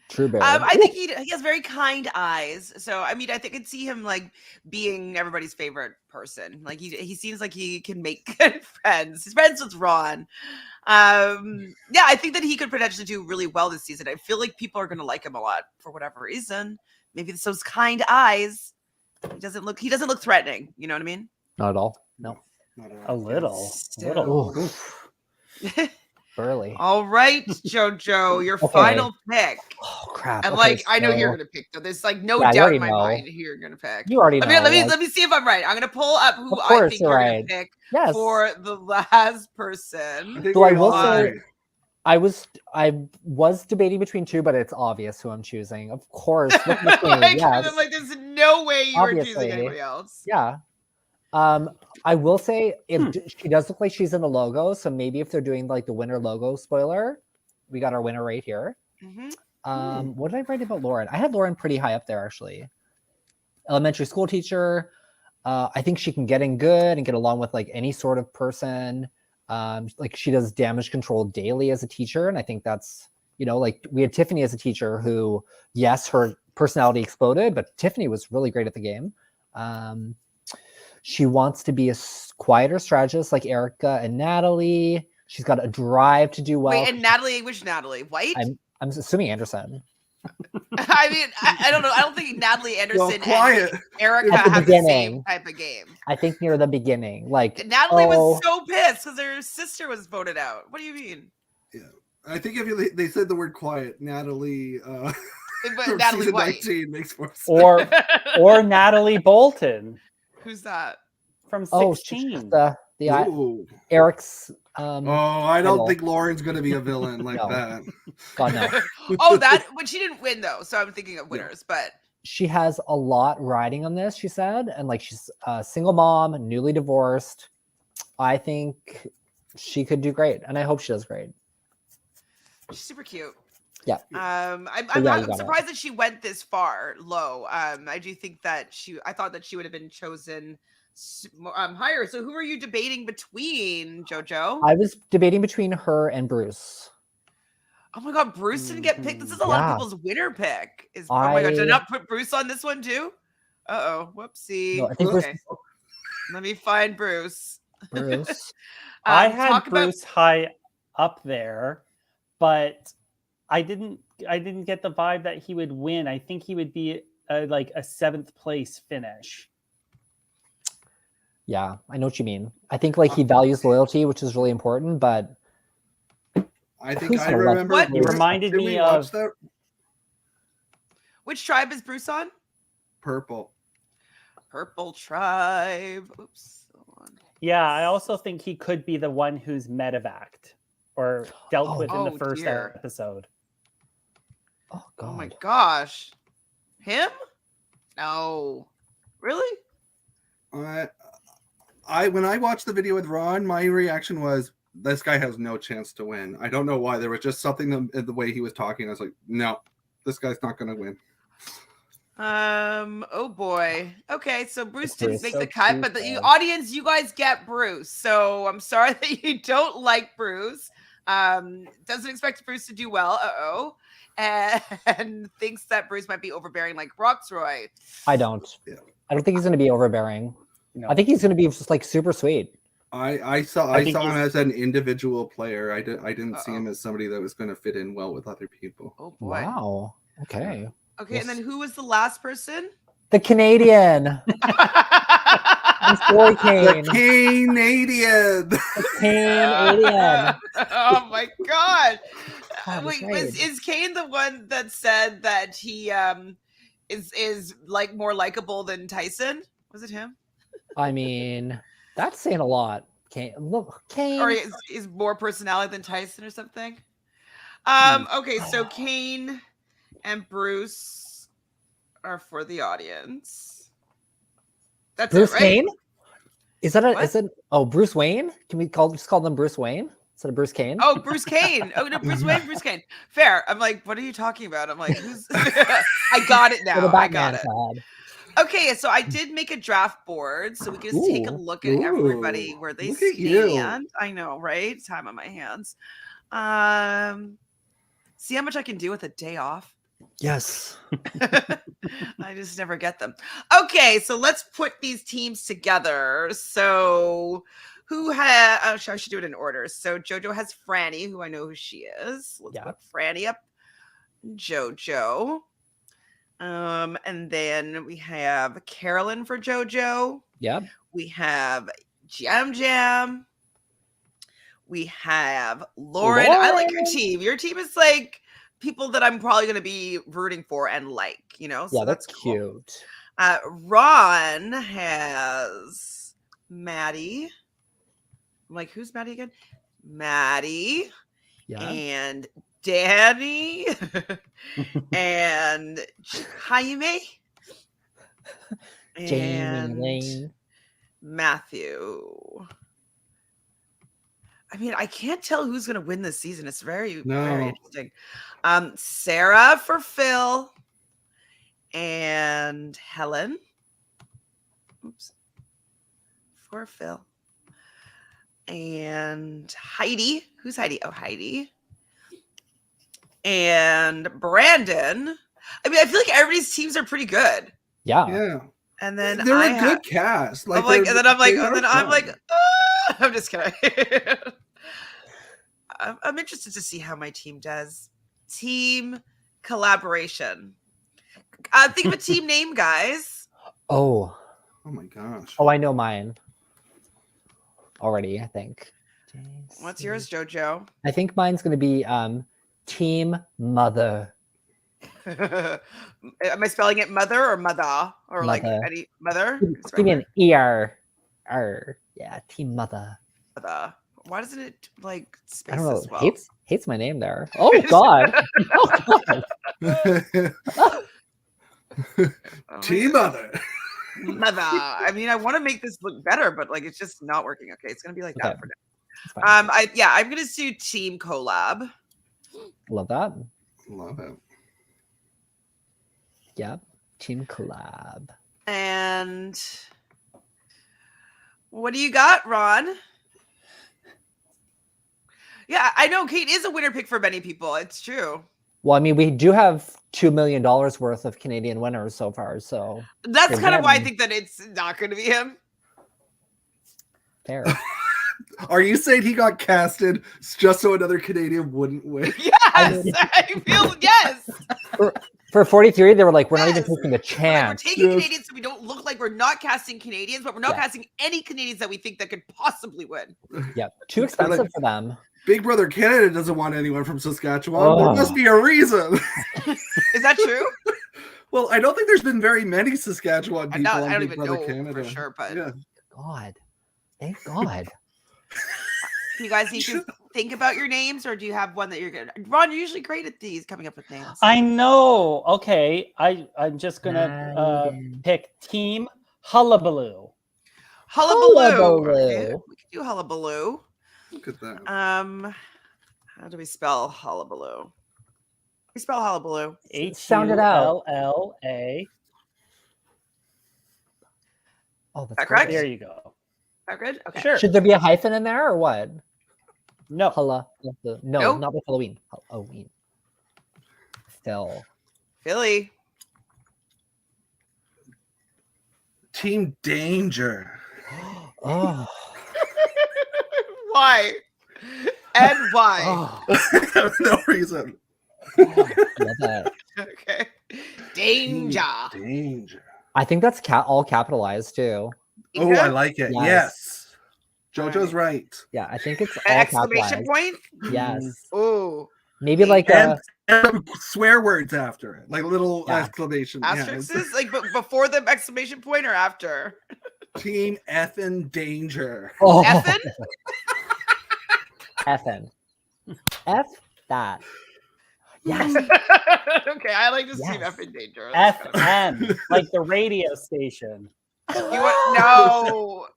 True bear. I think he has very kind eyes. So I mean, I think I could see him like being everybody's favorite person. Like he seems like he can make good friends. He's friends with Ron. Yeah, I think that he could potentially do really well this season. I feel like people are going to like him a lot for whatever reason. Maybe it's those kind eyes. He doesn't look threatening. You know what I mean? Not at all. No. A little. Burly. All right, Jojo, your final pick. Oh crap! And okay, I know who you're gonna pick. Though there's like no doubt in my mind who you're gonna pick. You already know. Let me see if I'm right. I'm gonna pull up who I think you're gonna pick for the last person. So I will say, I was debating between two, but it's obvious who I'm choosing. Of course, look between, I'm like, there's no way you were choosing anybody else. Yeah. I will say she does look like she's in the logo, so maybe if they're doing like the winner logo spoiler, we got our winner right here. What did I write about Lauren? I had Lauren pretty high up there actually. Elementary school teacher. I think she can get in good and get along with like any sort of person. Like she does damage control daily as a teacher, and I think that's, you know, like we had Tiffany as a teacher who, yes, her personality exploded, but Tiffany was really great at the game. She wants to be a quieter strategist like Erica and Natalie. She's got a drive to do well. Wait, and Natalie, which Natalie? White? I'm assuming Anderson. I mean, I don't know. I don't think Natalie Anderson quiet. and Erica At the have beginning. the same type of game. I think near the beginning, like Natalie was so pissed because her sister was voted out. What do you mean? Yeah, I think if they said the word quiet, Natalie. But From Natalie season White. 19 makes more sense. Or Natalie Bolton Who's that? from oh, 16. Ooh. Eric's. I don't idol. think Lauren's gonna be a villain like No. that. God no. Oh, but she didn't win though, so I'm thinking of winners. But She has a lot riding on this, she said, and like she's a single mom, newly divorced. I think she could do great, and I hope she does great. she's super cute. Yeah. I'm surprised that she went this far low. I do think that I thought that she would have been chosen higher. So who are you debating between, Jojo? I was debating between her and Bruce. Oh my God, Bruce didn't get picked. This is a lot of people's winner pick. Oh my God, did I not put Bruce on this one too? Uh-oh, whoopsie. No, I think okay. Let me find Bruce. Bruce. I had Bruce high up there, but I didn't get the vibe that he would win. I think he would be like a 7th place finish. Yeah, I know what you mean. I think like he values loyalty, which is really important, but I think I remember. What? You reminded me of that? Which tribe is Bruce on? Purple tribe. Oops. Hold on. Yeah, I also think he could be the one who's medevaced or dealt with in the first episode. oh God. Oh my gosh. Him? No. Really? When I watched the video with Ron, my reaction was, this guy has no chance to win. I don't know why. There was just something in the way he was talking. I was like, no, this guy's not going to win. Oh boy. Okay, so Bruce didn't make the cut, but the audience, you guys get Bruce. So I'm sorry that you don't like Bruce. Doesn't expect Bruce to do well. And thinks that Bruce might be overbearing like Roxroy. I don't. Yeah. I don't think he's going to be overbearing. No. I think he's going to be just like super sweet. I saw him as an individual player. I didn't see him as somebody that was going to fit in well with other people. Oh boy. Wow. Okay. Okay, and then who was the last person? The Canadian. I'm sorry, Kane. The Canadian. The Canadian. Oh my God. God, Wait, right. is Kane the one that said that he is like more likable than Tyson? Was it him? I mean, that's saying a lot. Kane. Look, Kane. Or is more personality than Tyson or something? Okay, so Kane and Bruce are for the audience. That's Bruce it, right? Kane? Is that What? is it? Oh, Bruce Wayne? Can we just call them Bruce Wayne instead of Bruce Kane? Oh, Bruce Kane. Oh no, Bruce Wayne, Bruce Kane. Fair. I'm like, what are you talking about? I'm like, who's I got it For the now. I got Batman it. side. Okay, so I did make a draft board, so we can just take a look at everybody where they Look at you. stand. I know, right? Time on my hands. See how much I can do with a day off. Yes. I just never get them. Okay, so let's put these teams together. So who has? Oh, I should do it in order. So Jojo has Frannie, who I know who she is. Let's put Frannie up. Jojo. And then we have Carolyn for Jojo. Yep. We have Jam. We have Lauren. I like your team. Your team is like people that I'm probably going to be rooting for and like, you know? So Yeah, that's cool. cute. Ron has Maddy. I'm like, who's Maddy again? Maddy. Yeah. And Danny. And Jaime. Jamie Lane. Matthew. I mean, I can't tell who's going to win this season. It's very interesting. Sarah for Phil and Helen. Oops. For Phil. And Heidi. Who's Heidi? Oh, Heidi. And Brandon. I mean, I feel like everybody's teams are pretty good. Yeah. And then they're a good cast. I'm just kidding. I'm interested to see how my team does. Team collaboration. Think of a team name, guys. Oh my gosh. Oh, I know mine already, I think. What's yours, Jojo? I think mine's going to be Team Mother. Am I spelling it mother or mother? Or like Mother. any mother? Give me an ER. Yeah, Team Mother. Mother. Why doesn't it like space I don't know. as well? Hates my name there. Oh God. Team Mother. Mother. I mean, I want to make this look better, but like it's just not working. Okay, it's gonna be like that for now. I'm gonna do Team Collab. Love that. Love it. Yeah, Team Collab. And what do you got, Ron? Yeah, I know Kate is a winner pick for many people. It's true. Well, I mean, we do have $2 million worth of Canadian winners so far, so that's kind of why I think that it's not going to be him. Fair. Are you saying he got casted just so another Canadian wouldn't win? Yes, I feel yes. For 43, they were like, we're not even taking the chance. We're taking Canadians so we don't look like we're not casting Canadians, but we're not casting any Canadians that we think that could possibly win. Yeah, too expensive for them. Big Brother Canada doesn't want anyone from Saskatchewan. There must be a reason. Is that true? Well, I don't think there's been very many Saskatchewan people I on don't Big even Brother know Canada. for sure, but God, thank God. You guys need to think about your names, or do you have one that you're good? Ron, you're usually great at these coming up with names. I know. Okay, I'm just gonna pick Team Hullabaloo. Hullabaloo. Okay, we can do Hullabaloo. Look at that. How do we spell Hullabaloo? We spell Hullabaloo. Sound it out. HULLA. Oh, that's correct? There you go. That good? Okay. Sure. Should there be a hyphen in there or what? No. No, Nope. not with Halloween. Halloween. Still. Philly. Team Danger. Oh. Why? And why? Oh. No reason. Love that. Okay. Danger. Danger. I think that's all capitalized too. Oh, I like it. Yes. Jojo's right. Yeah, I think it's An all exclamation capitalized. point? Yes. Oh. Maybe like And swear words after it, like little Yeah. exclamation. Asterisks? Like before the exclamation point or after? Team EFFIN Danger. Oh. Effin? Effin. F that. Yes. Okay, I like to see Yes. Effin Danger. That's kind of- FM, like the radio station. You want no.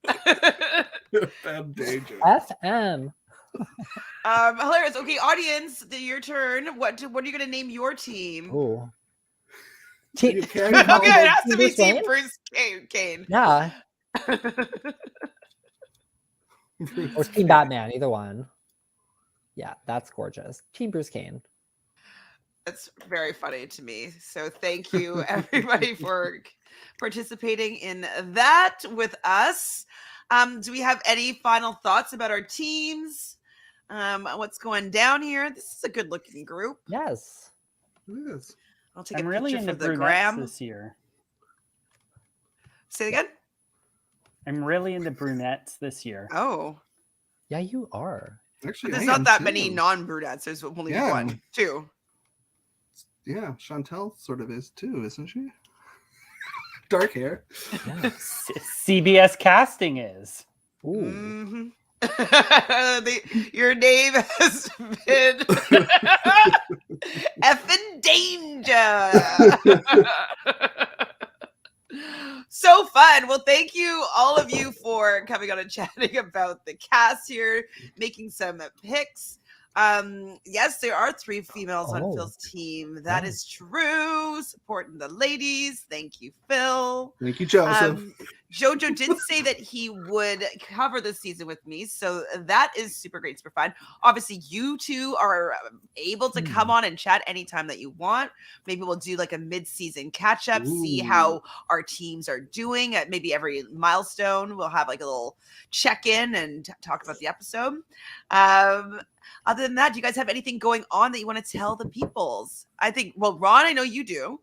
EFFIN Danger. FM. Hilarious. Okay, audience, your turn. What are you gonna name your team? Oh. You can Okay, call it them- has to be Bruce Team Wayne? Bruce Kane. Yeah. Or Team Batman, either one. Yeah, that's gorgeous. Team Bruce Kane. That's very funny to me. So thank you everybody for participating in that with us. Do we have any final thoughts about our teams? What's going down here? This is a good looking group. Yes. It is. I'll take I'm a really picture into for the brunettes gram. this year. Say it again. I'm really into brunettes this year. Oh, Yeah, you are. Actually, there's I not am that too. many non-brunettes. There's only Yeah. one, two. Yeah, Chantele sort of is too, isn't she? Dark hair. Yeah. CBS casting is. Ooh. Mhm. Your name has been effing danger. So fun. Well, thank you, all of you, for coming on and chatting about the cast here, making some picks. Yes, there are 3 females on Phil's team. That is true. Supporting the ladies. Thank you, Phil. Thank you, Joseph. Jojo did say that he would cover the season with me, so that is super great, super fun. Obviously, you two are able to come on and chat anytime that you want. Maybe we'll do like a mid-season catch-up, see how our teams are doing. At maybe every milestone, we'll have like a little check-in and talk about the episode. Other than that, do you guys have anything going on that you want to tell the peoples? I think, well, Ron, I know you do.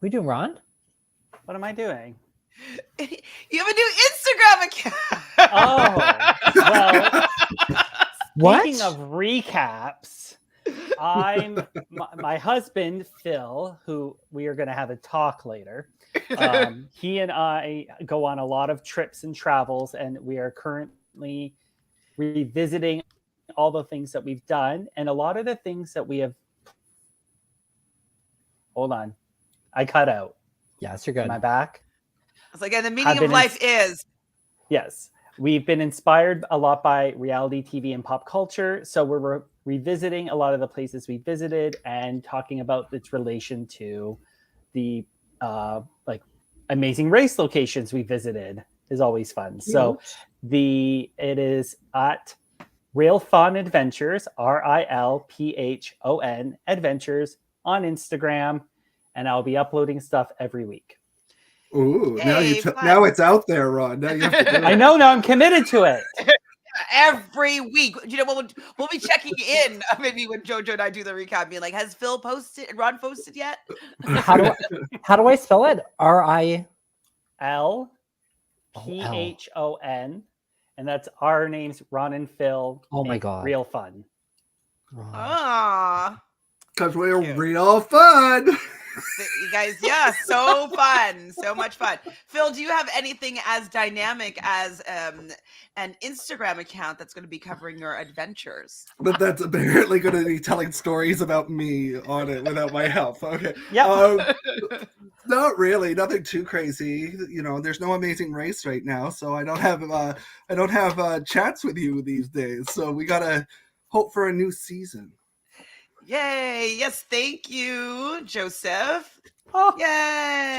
We do, Ron? What am I doing? You have a new Instagram account. Oh, well, What? speaking of recaps, my husband, Phil, who we are going to have a talk later. He and I go on a lot of trips and travels, and we are currently revisiting all the things that we've done, and a lot of the things that we have. Hold on, I cut out. Yes, you're good. Am I back? I was like, and the meaning of life is. Yes, we've been inspired a lot by reality TV and pop culture, so we're revisiting a lot of the places we visited and talking about its relation to the like Amazing Race locations we visited. Is always fun. So it is at Real Fun Adventures, RILPHON Adventures on Instagram, and I'll be uploading stuff every week. Ooh, now it's out there, Ron. Now you have to do it. I know. Now I'm committed to it. Every week, you know, we'll be checking in maybe when Jojo and I do the recap, being like, "Has Phil posted? Ron posted yet?" How do I spell it? RILPHON, and that's our names, Ron and Phil. Oh my God. Real Fun. Ah, Because we're real fun. you guys, yeah, so fun, so much fun. Phil, do you have anything as dynamic as an Instagram account that's going to be covering your adventures? But that's apparently going to be telling stories about me on it without my help. Okay. Yeah. Not really. Nothing too crazy. You know, there's no Amazing Race right now, so I don't have chats with you these days. So we gotta hope for a new season. Yay! Yes, thank you, Joseph. Oh, yay,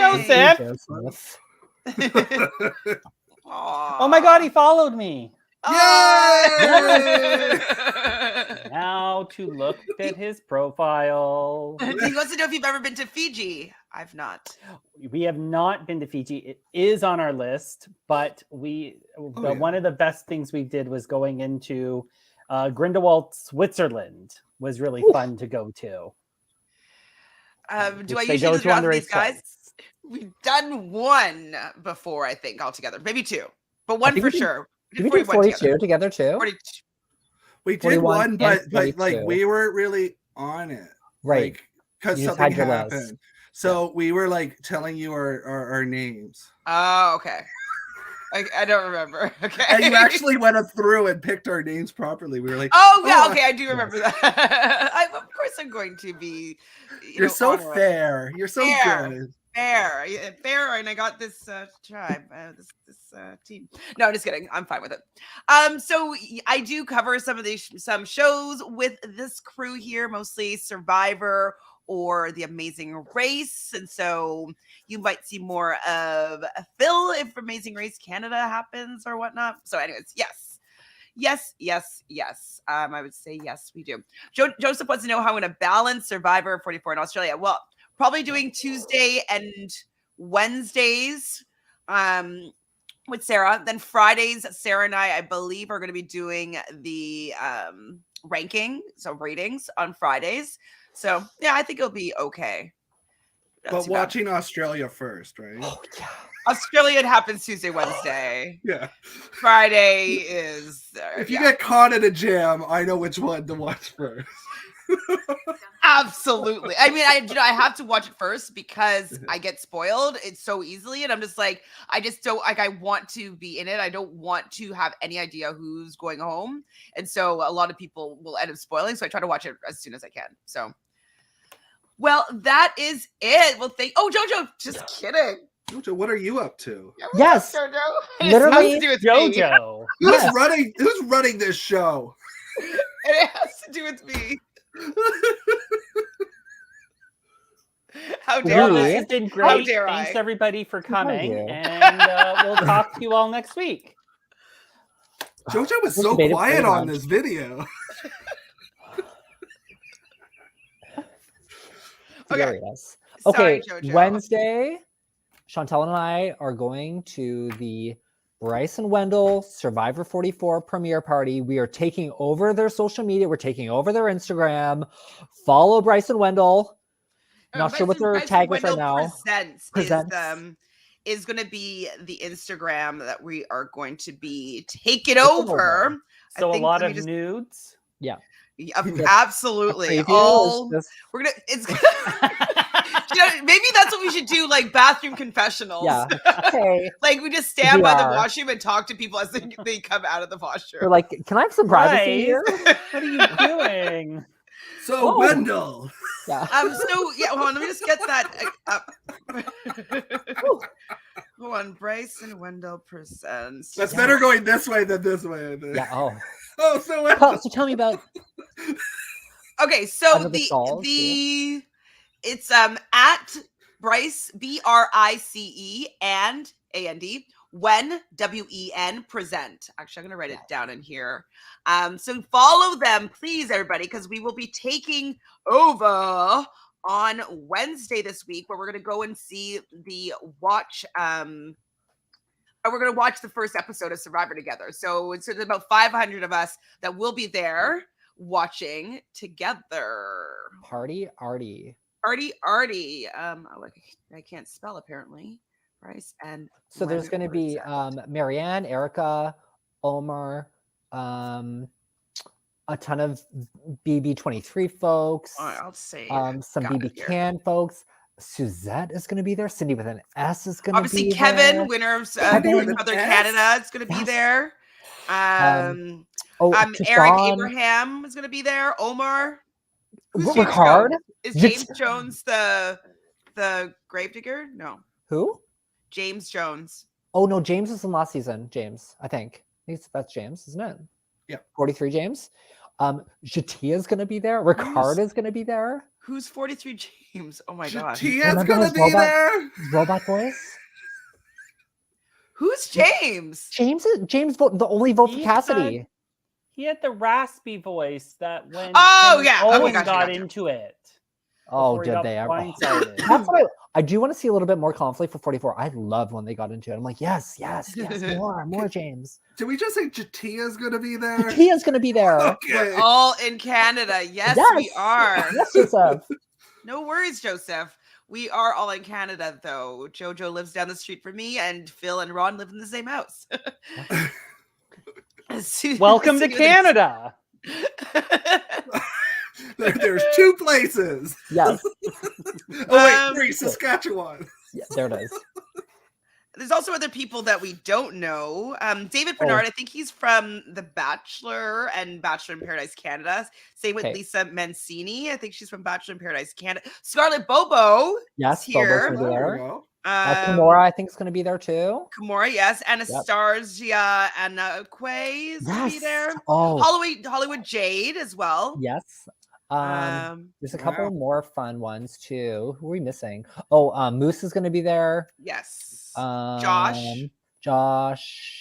Joseph. Oh my God, he followed me. Yay! Now to look at his profile. He wants to know if you've ever been to Fiji. I've not. We have not been to Fiji. It is on our list, but one of the best things we did was going into Grindelwald, Switzerland. Was really fun to go to. Do I usually do these guys? We've done one before, I think, altogether. Maybe 2, but one for sure. Did we do 42 together too? 42. We did one, but like we weren't really on it, right? Because something happened. So we were like telling you our names. Oh, okay. I don't remember. Okay. And you actually went through and picked our names properly. We were like, oh yeah, okay, I do remember that. Of course, I'm going to be. You're so fair. You're so good. Fair, and I got this tribe, this team. No, I'm just kidding. I'm fine with it. So I do cover some shows with this crew here, mostly Survivor or The Amazing Race, and so you might see more of Phil if Amazing Race Canada happens or whatnot. So, anyways, yes. I would say yes, we do. Joseph wants to know how I'm going to balance Survivor 44 in Australia. Well, probably doing Tuesday and Wednesdays with Sarah. Then Fridays, Sarah and I believe, are going to be doing the ratings on Fridays. So, yeah, I think it'll be okay. But watching Australia first, right? Oh, yeah. Australia, it happens Tuesday, Wednesday. Yeah. Friday is... if you get caught in a jam, I know which one to watch first. Absolutely. I mean, I have to watch it first because I get spoiled. It's so easily. And I'm just like, I just don't, like, I want to be in it. I don't want to have any idea who's going home. And so a lot of people will end up spoiling. So I try to watch it as soon as I can. So Well, that is it. Well, Jojo, just kidding. Jojo, what are you up to? Yeah, what's Yes. up, Jojo? Literally, it has to do with me. Jojo. Yes. Who's running this show? It has to do with me. How dare Well, Really? this I? has been How great. dare Thanks I? everybody for coming, you? and we'll talk to you all next week. Jojo was This so debated quiet pretty on much. this video. Okay. Furious. Sorry, Okay, Jojo. Wednesday, Chantele and I are going to the Bryce and Wendell Survivor 44 premiere party. We are taking over their social media. We're taking over their Instagram. Follow Bryce and Wendell. Not sure what their tag is right now. Is going to be the Instagram that we are going to be taking over. So a lot of nudes. nudes. Yeah. Absolutely. A preview All is just- we're gonna. It's maybe that's what we should do, like bathroom confessionals. yeah. Okay. Like we just stand by the VR. washroom and talk to people as they come out of the We're washroom. like, can I have some privacy Bryce, here? what are you doing? So Oh. Wendell. Yeah. So yeah, hold on, let me just get that up. Hold on, Bryce and Wendell presents. That's better going this way than this way, I think. Yeah. Oh. Oh, so Wendell. So tell me about. Okay, so Under the stalls, it's at Bryce BRICE and AND when WEN present. Actually, I'm gonna write it down in here. So follow them, please, everybody, because we will be taking over on Wednesday this week, where we're gonna go and see the watch. We're gonna watch the first episode of Survivor together. So there's about 500 of us that will be there watching together. Party Artie. Artie. I can't spell apparently. Bryce and So there's going to be Marianne, Erica, Omar, a ton of BB23 folks, I'll say some BB Can folks. Suzette is going to be there. Cindy with an S is going to be obviously there. Kevin, winner of Kevin Other Canada, is going to be there. Eric Tashawn, Abraham is going to be there. Omar. Who's James Ricard. Jones? Is James Jones the gravedigger? No. Who? James Jones. Oh no, James is in last season. James, I think that's James, isn't it? Yeah. 43 James. Jatia is going to be there. Ricard is going to be there. Who's 43 James? Oh my god. Tia's gonna be there. Robot voice. Who's James? James the only vote for Cassidy. He had the raspy voice that when Owen got into it. Oh, did they ever? Blindsided. That's what I do want to see a little bit more conflict for 44. I love when they got into it. I'm like, yes, more James. Did we just say Jatia's gonna be there? Jatia's gonna be there. Okay. We're all in Canada. Yes, we are. Yes, Joseph. No worries, Joseph. We are all in Canada, though. Jojo lives down the street from me, and Phil and Ron live in the same house. Welcome to Canada. There's two places. Yes. Oh wait, 3, Saskatchewan. Yeah, there it is. There's also other people that we don't know. David Bernard, I think he's from The Bachelor and Bachelor in Paradise Canada. Same with Lisa Mancini. I think she's from Bachelor in Paradise Canada. Scarlett Bobo. Yes, here. Bobo's going to be there. Kimora, I think, is going to be there too. Kimora, yes. Anastasia Anakwe is going to be there. Oh, Hollywood Jade as well. Yes. There's a couple more fun ones too. Who are we missing? Oh, Moose is going to be there. Yes. Josh.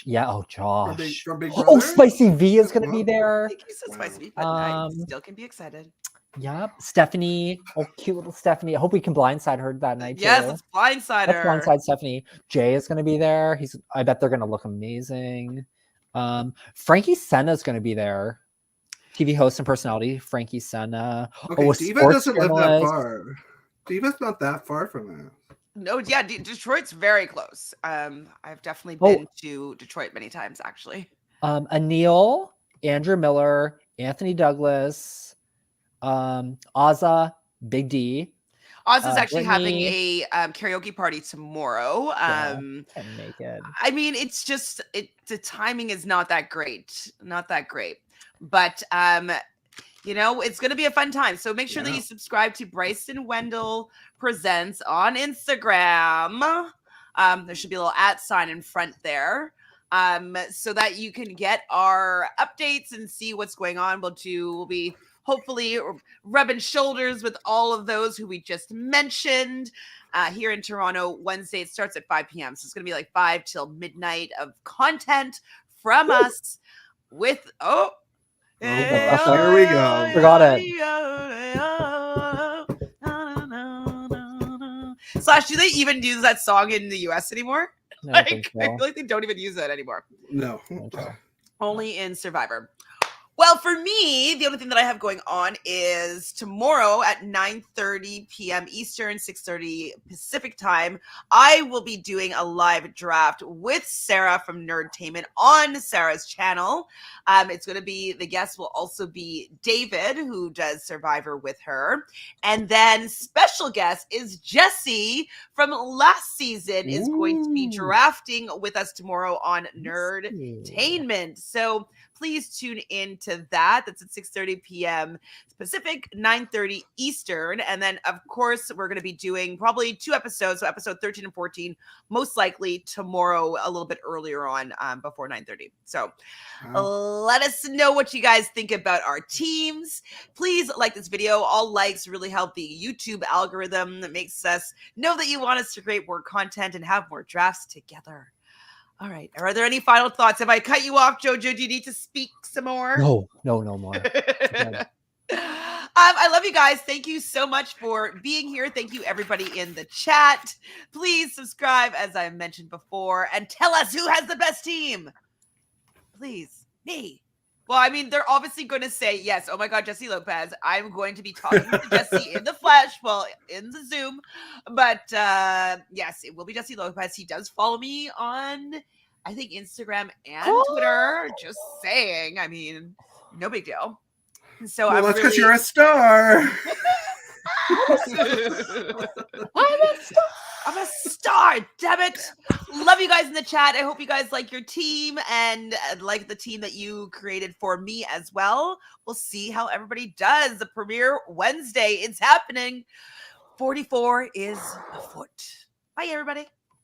Yeah. Oh, Josh. From Big Oh, Spicy V is going to be there. I think he's Spicy V, but I still can be excited. Yep. Stephanie. Oh, cute little Stephanie. I hope we can blindside her that night too. Yes, let's blindside her. Let's blindside Stephanie. Jay is going to be there. I bet they're going to look amazing. Frankie Senna is going to be there. TV host and personality, Frankie Senna. Okay, Diva doesn't live that far. Diva's not that far from that. No, yeah, Detroit's very close. I've definitely been to Detroit many times, actually. Anil, Andrew Miller, Anthony Douglas, Ozza, Big D. Ozza's actually having a karaoke party tomorrow. Can't make it. I mean, it's just the timing is not that great. But you know, it's going to be a fun time. So make sure that Yeah. you subscribe to Bryson Wendell Presents on Instagram. There should be a little @ in front there, so that you can get our updates and see what's going on. We'll be hopefully rubbing shoulders with all of those who we just mentioned here in Toronto. Wednesday, it starts at 5 p.m. So it's going to be like 5 till midnight of content from us with, Here we go. Forgot it. Slash, do they even use that song in the US anymore? No, Like, I think I so. feel like they don't even use that anymore. No. Okay. Only in Survivor. Well, for me, the only thing that I have going on is tomorrow at 9:30 p.m. Eastern, 6:30 Pacific time, I will be doing a live draft with Sarah from Nerdtainment on Sarah's channel. It's going to be, the guest will also be David, who does Survivor with her. And then special guest is Jesse from last season is going to be drafting with us tomorrow on Nerdtainment. So please tune in to that. That's at 6:30 p.m. Pacific, 9:30 Eastern. And then, of course, we're going to be doing probably 2 episodes. So episode 13 and 14, most likely tomorrow, a little bit earlier on, before 9:30. So let us know what you guys think about our teams. Please like this video. All likes really help the YouTube algorithm. That makes us know that you want us to create more content and have more drafts together. All right. Are there any final thoughts? Have I cut you off, Jojo? Do you need to speak some more? No more. Good. I love you guys. Thank you so much for being here. Thank you, everybody in the chat. Please subscribe, as I mentioned before, and tell us who has the best team. Please, me. Well, I mean, they're obviously going to say, yes, oh my God, Jesse Lopez. I'm going to be talking to Jesse in the flesh, well, in the Zoom. But yes, it will be Jesse Lopez. He does follow me on, I think, Instagram and Twitter. Just saying. I mean, no big deal. So Well, I'm that's because really... you're a star. I'm a star, damn it. Love you guys in the chat. I hope you guys like your team and like the team that you created for me as well. We'll see how everybody does. The premiere Wednesday, it's happening. 44 is afoot. Bye, everybody.